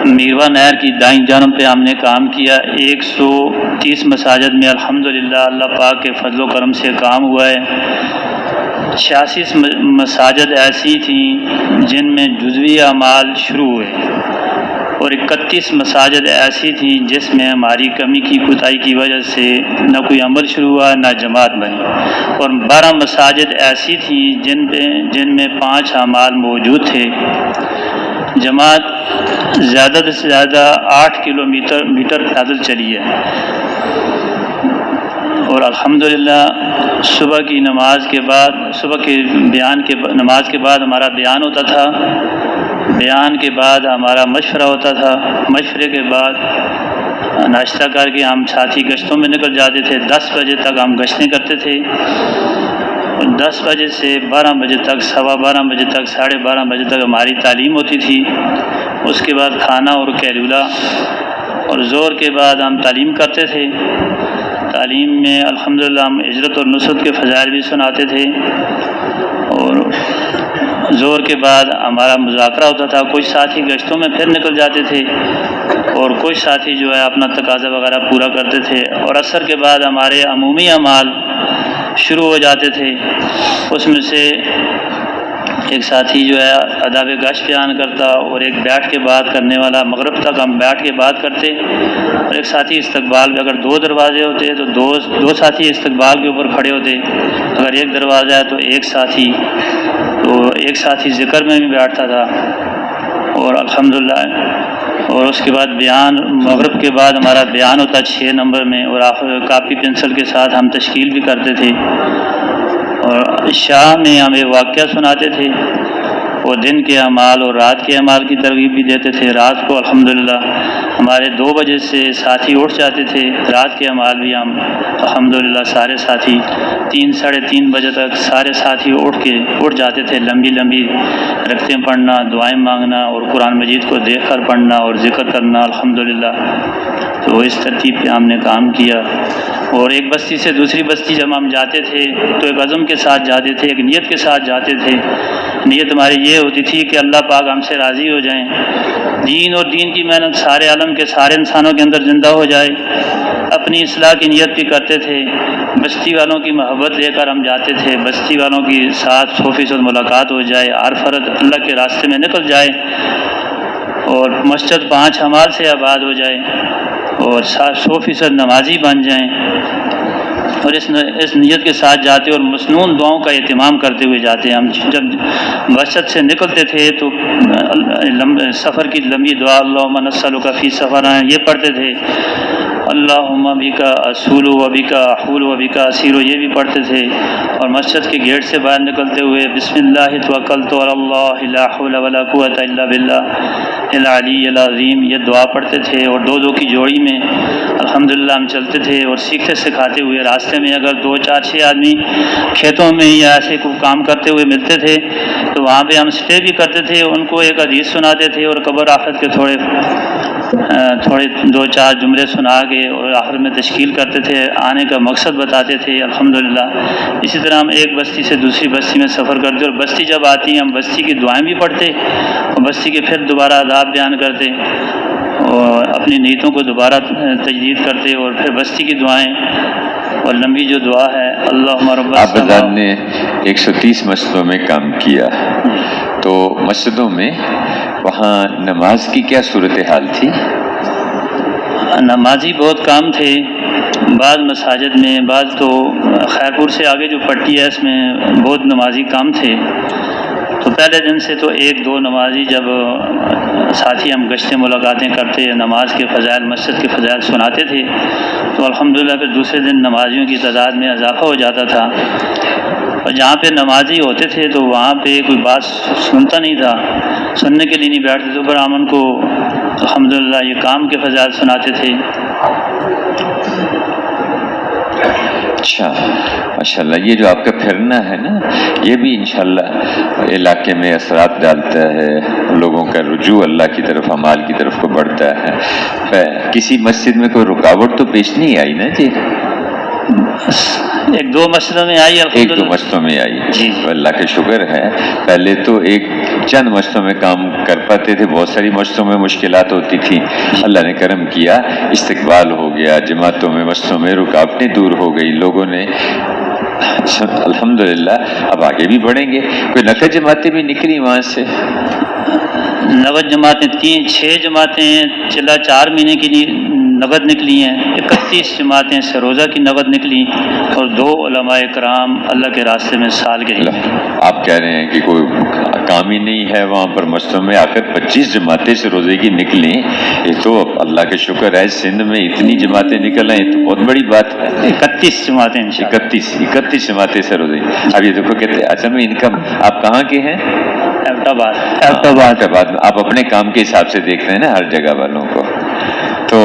میروا نہر کی دائیں جانب پہ ہم نے کام کیا، 130 مساجد میں الحمدللہ اللہ پاک کے فضل و کرم سے کام ہوا ہے۔ 86 مساجد ایسی تھیں جن میں جزوی اعمال شروع ہوئے، اور 31 مساجد ایسی تھیں جس میں ہماری کمی کی کوتاہی کی وجہ سے نہ کوئی عمل شروع ہوا نہ جماعت بنی، اور 12 مساجد ایسی تھیں جن میں 5 اعمال موجود تھے۔ جماعت زیادہ سے زیادہ 8 کلومیٹر پیدل چلی ہے، اور الحمدللہ صبح کی نماز کے بعد، صبح کے نماز کے بعد ہمارا بیان ہوتا تھا، بیان کے بعد ہمارا مشورہ ہوتا تھا، مشورے کے بعد ناشتہ کر کے ہم ساتھی گشتوں میں نکل جاتے تھے۔ 10 بجے تک ہم گشتیں کرتے تھے، 10 بجے سے 12 بجے تک، 12:15 بجے تک، 12:30 بجے تک ہماری تعلیم ہوتی تھی۔ اس کے بعد کھانا اور کیلولا، اور زور کے بعد ہم تعلیم کرتے تھے۔ تعلیم میں الحمدللہ ہم ہجرت اور نصرت کے فضائل بھی سناتے تھے، اور زور کے بعد ہمارا مذاکرہ ہوتا تھا۔ کچھ ساتھی گشتوں میں پھر نکل جاتے تھے، اور کچھ ساتھی جو ہے اپنا تقاضا وغیرہ پورا کرتے تھے، اور عصر کے بعد ہمارے عمومی اعمال شروع ہو جاتے تھے۔ اس میں سے ایک ساتھی جو ہے آداب گشت بیان کرتا، اور ایک بیٹھ کے بات کرنے والا، مغرب تک ہم بیٹھ کے بات کرتے، اور ایک ساتھی استقبال میں، اگر 2 دروازے ہوتے تو دو ساتھی استقبال کے اوپر کھڑے ہوتے، اگر ایک دروازہ ہے تو ایک ساتھی ذکر میں بھی بیٹھتا تھا، اور الحمدللہ۔ اور اس کے بعد بیان، مغرب کے بعد ہمارا بیان ہوتا 6 نمبر میں، اور کاپی پنسل کے ساتھ ہم تشکیل بھی کرتے تھے، اور شاہ میں ہمیں واقعہ سناتے تھے، وہ دن کے اعمال اور رات کے اعمال کی ترغیب بھی دیتے تھے۔ رات کو الحمدللہ ہمارے 2 بجے سے ساتھی اٹھ جاتے تھے. رات کے اعمال بھی ہم الحمدللہ سارے ساتھی 3 ساڑھے 3 بجے تک سارے ساتھی اٹھ جاتے تھے. لمبی لمبی رکعتیں پڑھنا، دعائیں مانگنا اور قرآن مجید کو دیکھ کر پڑھنا اور ذکر کرنا الحمدللہ. تو اس ترتیب پہ ہم نے کام کیا. اور ایک بستی سے دوسری بستی جب ہم جاتے تھے تو ایک عزم کے ساتھ جاتے تھے، ایک نیت کے ساتھ جاتے تھے. نیت ہماری یہ ہوتی تھی کہ اللہ پاک ہم سے راضی ہو جائیں، دین اور دین کی محنت سارے عالم کے سارے انسانوں کے اندر زندہ ہو جائے. اپنی اصلاح کی نیت بھی کرتے تھے. بستی والوں کی محبت لے کر ہم جاتے تھے، بستی والوں کی ساتھ 100% ملاقات ہو جائے، ہر فرد اللہ کے راستے میں نکل جائے اور مسجد 5 اعمال سے آباد ہو جائے اور 100% نمازی بن جائیں. اور اس نیت کے ساتھ جاتے اور مسنون دعاؤں کا اہتمام کرتے ہوئے جاتے. ہم جب مسجد سے نکلتے تھے تو سفر کی لمبی دعا اللہم نسألک فی سفرنا یہ پڑھتے تھے. اللہم بک اصول و بک احول و بک اسیر یہ بھی پڑھتے تھے. اور مسجد کے گیٹ سے باہر نکلتے ہوئے بسم اللہ توکلت علی اللہ لا حول ولا قوۃ الا باللہ العلی العظیم یہ دعا پڑھتے تھے. اور 2 کی جوڑی میں الحمدللہ ہم چلتے تھے اور سیکھتے سکھاتے ہوئے راستے میں اگر 2 4 6 آدمی کھیتوں میں یا ایسے کوئی کام کرتے ہوئے ملتے تھے تو وہاں پہ ہم اسٹے بھی کرتے تھے. ان کو ایک حدیث سناتے تھے اور قبر آخرت کے تھوڑے 2 4 جملے سنا کے اور آخر میں تشکیل کرتے تھے، آنے کا مقصد بتاتے تھے الحمدللہ. اسی طرح ہم ایک بستی سے دوسری بستی میں سفر کرتے اور بستی جب آتی ہم بستی کی دعائیں بھی پڑھتے اور بستی کے پھر دوبارہ آداب بیان کرتے اور اپنی نیتوں کو دوبارہ تجدید کرتے اور پھر بستی کی دعائیں. اور لمبی جو دعا ہے اللہم رب آپ بزاد نے 130 مسجدوں میں کام کیا، تو مسجدوں میں وہاں نماز کی کیا صورتحال تھی؟ نمازی بہت کام تھے. بعض مساجد میں، بعض تو خیرپور سے آگے جو پٹی ہے اس میں بہت نمازی کام تھے. تو پہلے دن سے تو 1 2 نمازی جب ساتھی ہم گشتیں ملاقاتیں کرتے، نماز کے فضائل مسجد کے فضائل سناتے تھے تو الحمدللہ پھر دوسرے دن نمازیوں کی تعداد میں اضافہ ہو جاتا تھا. اور جہاں پہ نمازی ہوتے تھے تو وہاں پہ کوئی بات سنتا نہیں تھا، سننے کے لیے نہیں بیٹھتے تو پھر ہم ان کو الحمدللہ یہ کام کے فضائل سناتے تھے. اچھا ماشاءاللہ. یہ جو آپ کا پھرنا ہے نا یہ بھی انشاءاللہ علاقے میں اثرات ڈالتا ہے، لوگوں کا رجوع اللہ کی طرف اعمال کی طرف کو بڑھتا ہے. کسی مسجد میں کوئی رکاوٹ تو پیش نہیں آئی نا جی؟ 1 2 مسجدوں میں آئی 1 2 مسجدوں میں آئی جی. اللہ کا شکر ہے. پہلے تو ایک چند مسجدوں میں کام کر پاتے تھے، بہت ساری مسجدوں میں مشکلات ہوتی تھی. اللہ نے کرم کیا، استقبال ہو گیا، جماعتوں میں مسجدوں میں رکاوٹیں دور ہو گئی. لوگوں نے الحمدللہ اب آگے بھی بڑھیں گے. کوئی نقد جماعتیں بھی نکلی وہاں سے؟ نقد جماعتیں 6 جماعتیں چلا 4 مہینے کی نقد نکلی ہیں. 31 جماعتیں سروزہ کی نقد نکلی اور 2 علماء کرام اللہ کے راستے میں سال کے لیے. آپ کہہ رہے ہیں کہ کوئی کام ہی نہیں ہے وہاں پر مسجدوں میں، آخر 25 جماعتیں سروزے کی نکلیں. یہ تو اللہ کا شکر ہے سندھ میں اتنی جماعتیں نکل آئیں تو بہت بڑی بات ہے. 31 جماعتیں 31 جماعتیں سروزے. اب یہ دیکھو کہتے اصل میں انکم آپ کہاں کے ہیں؟ ایبٹ آباد. آپ اپنے کام کے حساب سے دیکھتے ہیں نا ہر جگہ والوں کو. تو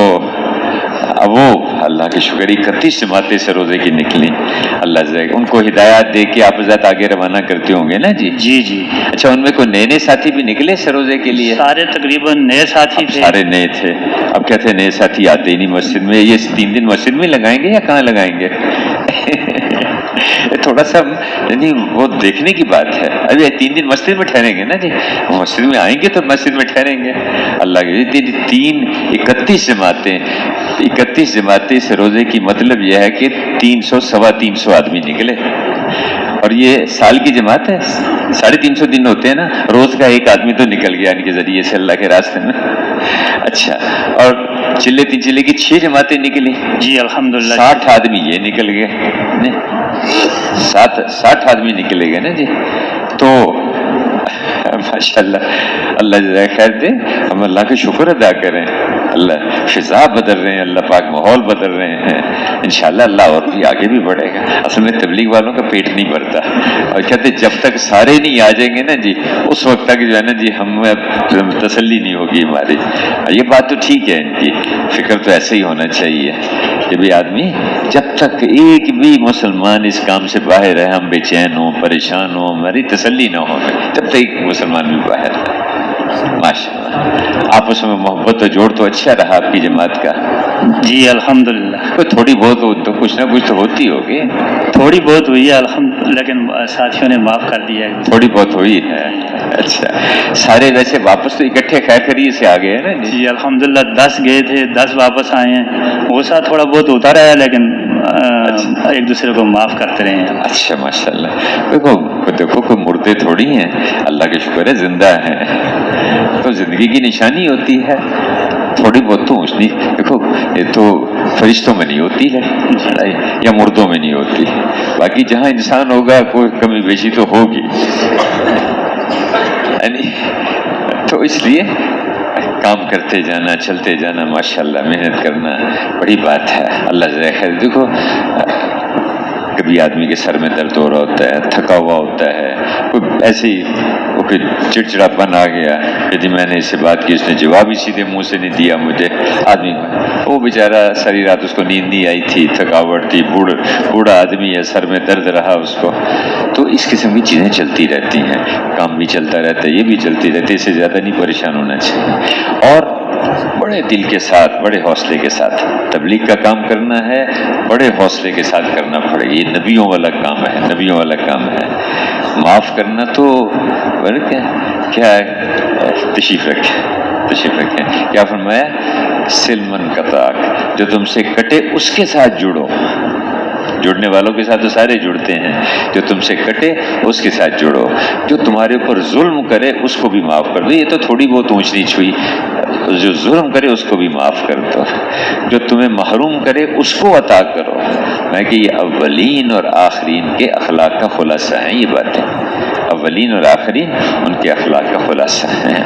اب وہ اللہ کے شکر 31 جماعتیں سے روزے کی نکلی. اللہ جائے ان کو ہدایات دے کے آپ ذات آگے روانہ کرتے ہوں گے نا جی؟ جی. اچھا ان میں کوئی نئے ساتھی بھی نکلے سروزے کے لیے؟ سارے تقریباً نئے ساتھی تھے. سارے نئے تھے. اب کہتے ہیں نئے ساتھی آتے ہی نہیں مسجد میں. یہ 3 دن مسجد میں لگائیں گے یا کہاں لگائیں گے؟ تھوڑا سا یعنی وہ دیکھنے کی بات ہے. ابھی 3 دن مسجد میں ٹھہریں گے نا جی؟ مسجد میں آئیں گے تو مسجد میں ٹھہریں گے. اللہ کے 31 جماعتیں 31 جماعتیں سے روزے کی مطلب یہ ہے کہ 300 سوا 300 آدمی نکلے. اور یہ سال کی جماعت ہے، 350 دن ہوتے ہیں نا، روز کا 1 آدمی تو نکل گیا ان کے ذریعے سے اللہ کے راستے میں. اچھا اور چلے کی 6 جماعتیں نکلی جی الحمدللہ. 60 آدمی یہ نکل گئے. 60 آدمی نکلے گئے نا جی. تو ماشاءاللہ اللہ جزائے خیر دے. ہم اللہ کا شکر ادا کریں. اللہ فضا بدل رہے ہیں، اللہ پاک ماحول بدل رہے ہیں، انشاءاللہ اللہ اور بھی آگے بھی بڑھے گا۔ اصل میں تبلیغ والوں کا پیٹ نہیں بھرتا، اور کہتے جب تک سارے نہیں آ جائیں گے نا جی اس وقت تک جو ہے نا جی ہمیں تسلی نہیں ہوگی ہماری۔ یہ بات تو ٹھیک ہے، ان کی فکر تو ایسے ہی ہونا چاہیے کہ بھی آدمی جب تک ایک بھی مسلمان اس کام سے باہر ہے، ہم بے چین ہوں، پریشان ہوں، ہماری تسلی نہ ہو، تب تک ایک مسلمان بھی باہر ہے۔ ماشاء اللہ، آپس میں محبت و جوڑ تو اچھا رہا آپ کی جماعت کا؟ جی الحمدللہ، کوئی تھوڑی بہت تو کچھ نہ کچھ تو ہوتی ہوگی، تھوڑی بہت ہوئی ہے لیکن ساتھیوں نے معاف کر دیا ہے۔ تھوڑی بہت ہوئی ہے، اچھا۔ سارے ویسے واپس تو اکٹھے خیر خیریت سے آ گئے ہیں نا جی؟ جی الحمدللہ، 10 گئے تھے، 10 واپس آئے ہیں، وہ ساتھ تھوڑا بہت ہوتا رہا لیکن ایک دوسرے کو معاف کرتے رہے ہیں۔ اچھا ماشاءاللہ۔ دیکھو کوئی مردے تھوڑی ہیں، اللہ کا شکر ہے زندہ ہیں، تو زندگی کی نشانی ہوتی ہے، تھوڑی بہت تو اونچ نہیں، دیکھو یہ تو فرشتوں میں نہیں ہوتی ہے یا مردوں میں نہیں ہوتی، باقی جہاں انسان ہوگا کوئی کمی بیشی تو ہوگی، تو اس لیے کام کرتے جانا، چلتے جانا، ماشاءاللہ محنت کرنا بڑی بات ہے، اللہ جزائے خیر۔ دیکھو کبھی آدمی کے سر میں درد ہو رہا ہوتا ہے، تھکا ہوا ہوتا ہے، کوئی ایسے ہی کوئی چڑچڑاپن آ گیا کہ جی میں نے اس سے بات کی، اس نے جواب ہی سیدھے منہ سے نہیں دیا مجھے، آدمی وہ بیچارہ ساری رات اس کو نیند نہیں آئی تھی، تھکاوٹ تھی، بوڑھا آدمی ہے، سر میں درد رہا اس کو، تو اس قسم کی چیزیں چلتی رہتی ہیں، کام بھی چلتا رہتا ہے، یہ بھی چلتی رہتی ہے، اس سے زیادہ نہیں پریشان ہونا چاہیے، اور بڑے دل کے ساتھ، بڑے حوصلے کے ساتھ تبلیغ کا کام کرنا ہے، بڑے حوصلے کے ساتھ کرنا پڑے گا، یہ نبیوں والا کام ہے، نبیوں والا کام ہے۔ معاف کرنا تو کیا ہے، تشریف رکھیں، کیا فرمایا؟ سلمن قطعک، جو تم سے کٹے اس کے ساتھ جڑو، جڑنے والوں کے ساتھ تو سارے جڑتے ہیں، جو تم سے کٹے اس کے ساتھ جڑو، جو تمہارے اوپر ظلم کرے اس کو بھی معاف کر دو، یہ تو تھوڑی بہت اونچ نیچ ہوئی، جو ظلم کرے اس کو بھی معاف کر دو، جو تمہیں محروم کرے اس کو عطا کرو، میں کہ یہ اولین اور آخرین کے اخلاق کا خلاصہ ہے، یہ باتیں اولین اور آخرین ان کے اخلاق کا خلاصہ ہے۔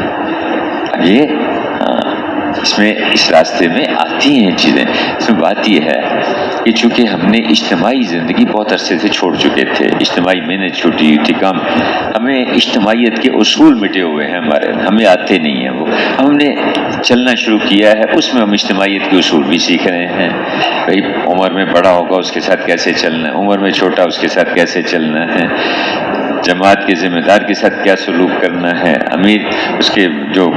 یہ اس میں اس راستے میں آتی ہیں چیزیں، اس میں بات یہ ہے کہ چونکہ ہم نے اجتماعی زندگی بہت عرصے سے چھوڑ چکے تھے، اجتماعی محنت چھوٹی ہوئی تھی، کام ہمیں اجتماعیت کے اصول مٹے ہوئے ہیں، ہمارے ہمیں آتے نہیں ہیں، وہ ہم نے چلنا شروع کیا ہے، اس میں ہم اجتماعیت کے اصول بھی سیکھ رہے ہیں، بھائی عمر میں بڑا ہوگا اس کے ساتھ کیسے چلنا ہے، عمر میں چھوٹا اس کے ساتھ کیسے چلنا ہے، جماعت کے ذمہ دار کے ساتھ کیا سلوک کرنا ہے، امیر اس کے جو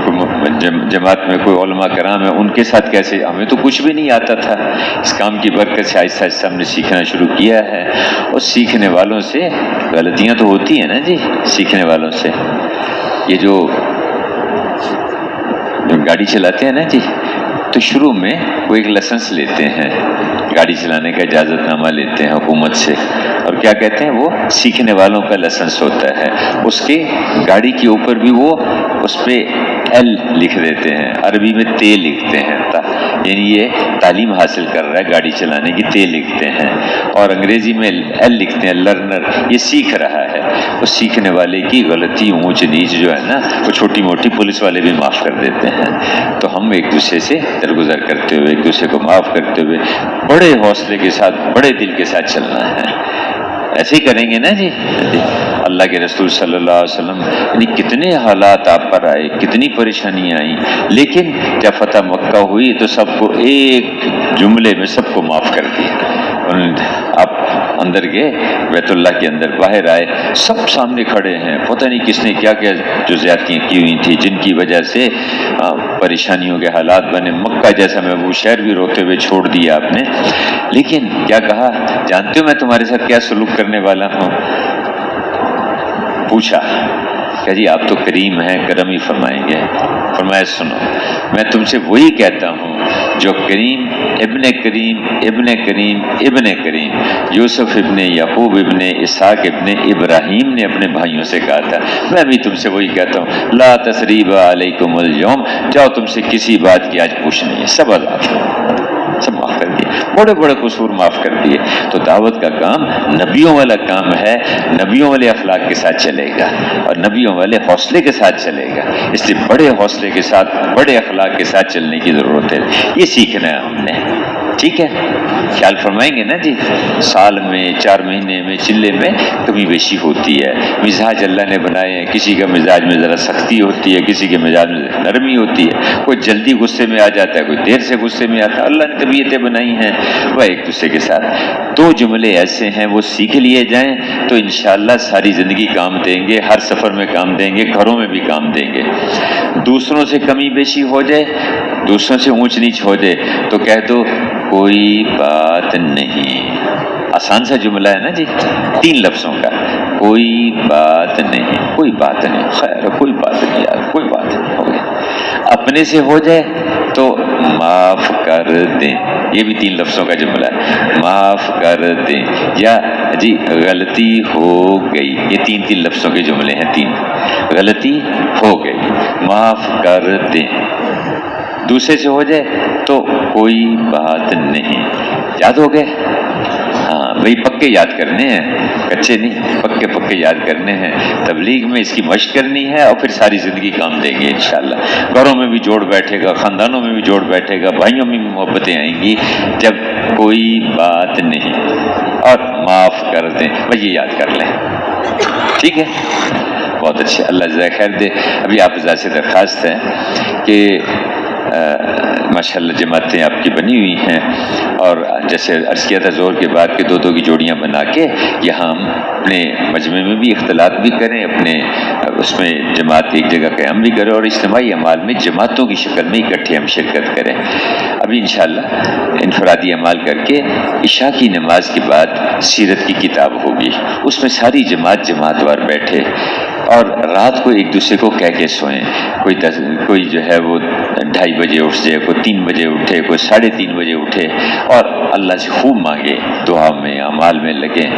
جماعت میں کوئی علماء کرام ہیں ان کے ساتھ کیسے، ہمیں تو کچھ بھی نہیں آتا تھا، اس کام کی برکت سے آہستہ آہستہ ہم نے سیکھنا شروع کیا ہے، اور سیکھنے والوں سے غلطیاں تو ہوتی ہیں نا جی، سیکھنے والوں سے، یہ جو گاڑی چلاتے ہیں نا جی، تو شروع میں وہ ایک لائسنس لیتے ہیں، گاڑی چلانے کا اجازت نامہ لیتے ہیں حکومت سے، اور کیا کہتے ہیں وہ سیکھنے والوں کا لائسنس ہوتا ہے، اس کے گاڑی کے اوپر بھی وہ اس پہ ایل لکھ دیتے ہیں، عربی میں تے لکھتے ہیں، یعنی یہ تعلیم حاصل کر رہا ہے گاڑی چلانے کی، تے لکھتے ہیں، اور انگریزی میں ایل لکھتے ہیں، لرنر، یہ سیکھ رہا ہے، وہ سیکھنے والے کی غلطی اونچ نیچ جو ہے نا وہ چھوٹی موٹی پولیس والے بھی معاف کر دیتے ہیں، تو ہم ایک دوسرے سے درگزر کرتے ہوئے، ایک دوسرے کو معاف کرتے ہوئے بڑے حوصلے کے ساتھ، بڑے دل کے ساتھ چلنا ہے، ایسے ہی کریں گے نا جی۔ اللہ کے رسول صلی اللہ علیہ وسلم یعنی کتنے حالات آپ پر آئے، کتنی پریشانیاں آئیں، لیکن جب فتح مکہ ہوئی تو سب کو ایک جملے میں سب کو معاف کر دیا، آپ اندر گئے بیت اللہ کے اندر، باہر آئے، سب سامنے کھڑے ہیں، پتہ نہیں کس نے کیا کیا جو زیادتیاں کی ہوئی تھیں، جن کی وجہ سے پریشانیوں کے حالات بنے، مکہ جیسا محبوب شہر بھی روتے ہوئے چھوڑ دیا آپ نے، لیکن کیا کہا، جانتے ہو میں تمہارے ساتھ کیا سلوک کرنے والا ہوں؟ پوچھا کہ جی آپ تو کریم ہیں، کرم ہی فرمائیں گے، فرمایا سنو میں تم سے وہی کہتا ہوں جو کریم ابن کریم ابن کریم ابن کریم یوسف ابن یعقوب ابن اسحاق ابن ابراہیم نے اپنے بھائیوں سے کہا تھا، میں بھی تم سے وہی کہتا ہوں، لا تثریب علیکم اليوم، جاؤ تم سے کسی بات کی آج پوچھ نہیں ہے، سب آزاد، سب معاف کر دیے، بڑے بڑے قصور معاف کر دیے۔ تو دعوت کا کام نبیوں والا کام ہے، نبیوں والے اخلاق کے ساتھ چلے گا اور نبیوں والے حوصلے کے ساتھ چلے گا، اس لیے بڑے حوصلے کے ساتھ، بڑے اخلاق کے ساتھ چلنے کی ضرورت ہے۔ یہ سیکھنا ہے ہم نے، ٹھیک ہے؟ خیال فرمائیں گے نا جی؟ سال میں 4 مہینے میں چلے میں کمی بیشی ہوتی ہے، مزاج اللہ نے بنائے ہیں، کسی کا مزاج میں ذرا سختی ہوتی ہے، کسی کے مزاج میں نرمی ہوتی ہے، کوئی جلدی غصے میں آ جاتا ہے، کوئی دیر سے غصے میں آتا ہے، اللہ نے طبیعتیں بنائی ہیں وہ ایک دوسرے کے ساتھ۔ 2 جملے ایسے ہیں وہ سیکھ لیے جائیں تو انشاءاللہ ساری زندگی کام دیں گے، ہر سفر میں کام دیں گے، گھروں میں بھی کام دیں گے۔ دوسروں سے کمی بیشی ہو جائے، دوسروں سے اونچ نیچ ہو جائے تو کہہ دو کوئی بات نہیں۔ آسان سا جملہ ہے نا جی، 3 لفظوں کا، کوئی بات نہیں، کوئی بات نہیں، خیر کوئی بات نہیں یار، کوئی بات نہیں، ہو گیا۔ اپنے سے ہو جائے تو معاف کر دیں، یہ بھی 3 لفظوں کا جملہ ہے، معاف کر دیں، یا جی غلطی ہو گئی، یہ 3 لفظوں کے جملے ہیں، 3 غلطی ہو گئی، معاف کر دیں۔ دوسرے سے ہو جائے تو کوئی بات نہیں۔ یاد ہو گئے؟ ہاں بھئی پکے یاد کرنے ہیں، کچے نہیں، پکے پکے یاد کرنے ہیں۔ تبلیغ میں اس کی مشق کرنی ہے اور پھر ساری زندگی کام دیں گے انشاءاللہ۔ گھروں میں بھی جوڑ بیٹھے گا، خاندانوں میں بھی جوڑ بیٹھے گا، بھائیوں میں بھی محبتیں آئیں گی جب کوئی بات نہیں اور معاف کر دیں، بھئی یہ یاد کر لیں، ٹھیک ہے؟ بہت اچھے، اللہ جزائے خیر دے۔ ابھی آپ سے درخواست ہے کہ ماشاءاللہ جماعتیں آپ کی بنی ہوئی ہیں اور جیسے عرض کیا تھا زور کے بعد کے 2 کی جوڑیاں بنا کے یہاں ہم اپنے مجمع میں بھی اختلاط بھی کریں، اپنے اس میں جماعت ایک جگہ قیام بھی کریں اور اجتماعی اعمال میں جماعتوں کی شکل میں اکٹھے ہم شرکت کریں۔ ابھی انشاءاللہ انفرادی اعمال کر کے عشاء کی نماز کے بعد سیرت کی کتاب ہوگی، اس میں ساری جماعت وار بیٹھے اور رات کو ایک دوسرے کو کہہ کے سوئیں، کوئی جو ہے وہ 2:30 بجے اٹھ جائے، کوئی 3 بجے اٹھے، کوئی 3:30 بجے اٹھے اور اللہ سے خوب مانگے، دعا میں اعمال میں لگیں۔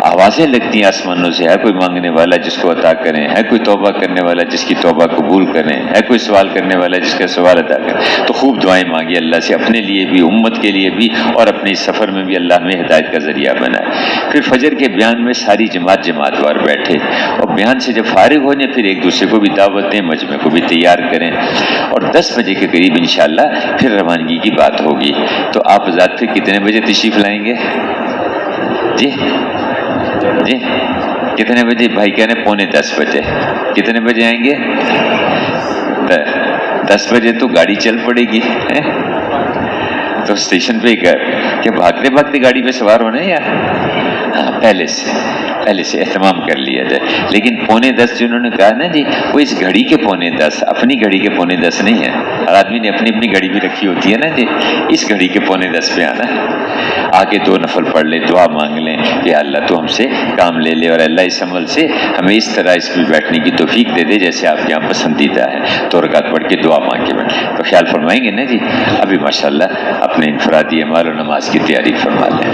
آوازیں لگتی ہیں آسمانوں سے، ہے کوئی مانگنے والا جس کو عطا کریں، ہے کوئی توبہ کرنے والا جس کی توبہ قبول کریں، ہے کوئی سوال کرنے والا جس کا سوال عطا کریں۔ تو خوب دعائیں مانگی اللہ سے، اپنے لیے بھی، امت کے لیے بھی اور اپنے سفر میں بھی اللہ ہمیں ہدایت کا ذریعہ بنائے۔ پھر فجر کے بیان میں ساری جماعت وار بیٹھے اور بیان سے جب فارغ ہو جائیں پھر ایک دوسرے کو بھی دعوت دیں، مجمع کو بھی تیار کریں اور 10 بجے کے قریب انشاءاللہ پھر روانگی کی بات ہوگی۔ تو آپ ذات پھر کتنے بجے تشریف لائیں گے؟ جی کتنے بجے؟ بھائی کہہ رہے ہیں 9:45 بجے۔ کتنے بجے آئیں گے؟ 10 بجے تو گاڑی چل پڑے گی، تو اسٹیشن پہ کیا بھاگتے گاڑی پہ سوار ہونا ہے یا پہلے سے اہتمام کر لیا جائے؟ لیکن 9:45 جنہوں نے کہا نا جی، وہ اس گھڑی کے 9:45، اپنی گھڑی کے 9:45 نہیں ہے، ہر آدمی نے اپنی گھڑی بھی رکھی ہوتی ہے نا جی، اس گھڑی کے 9:45 پہ آنا ہے۔ آگے 2 نفل پڑھ لیں، دعا مانگ لیں کہ اللہ تو ہم سے کام لے لے اور اللہ اس عمل سے ہمیں اس طرح اس پہ بیٹھنے کی توفیق دے دے جیسے آپ کے یہاں پسندیدہ ہے۔ 2 رکعت پڑھ کے دعا مانگ کے بیٹھ تو خیال فرمائیں گے نا جی؟ ابھی ماشاءاللہ اپنے انفرادی اعمال اور نماز کی تیاری فرما لیں۔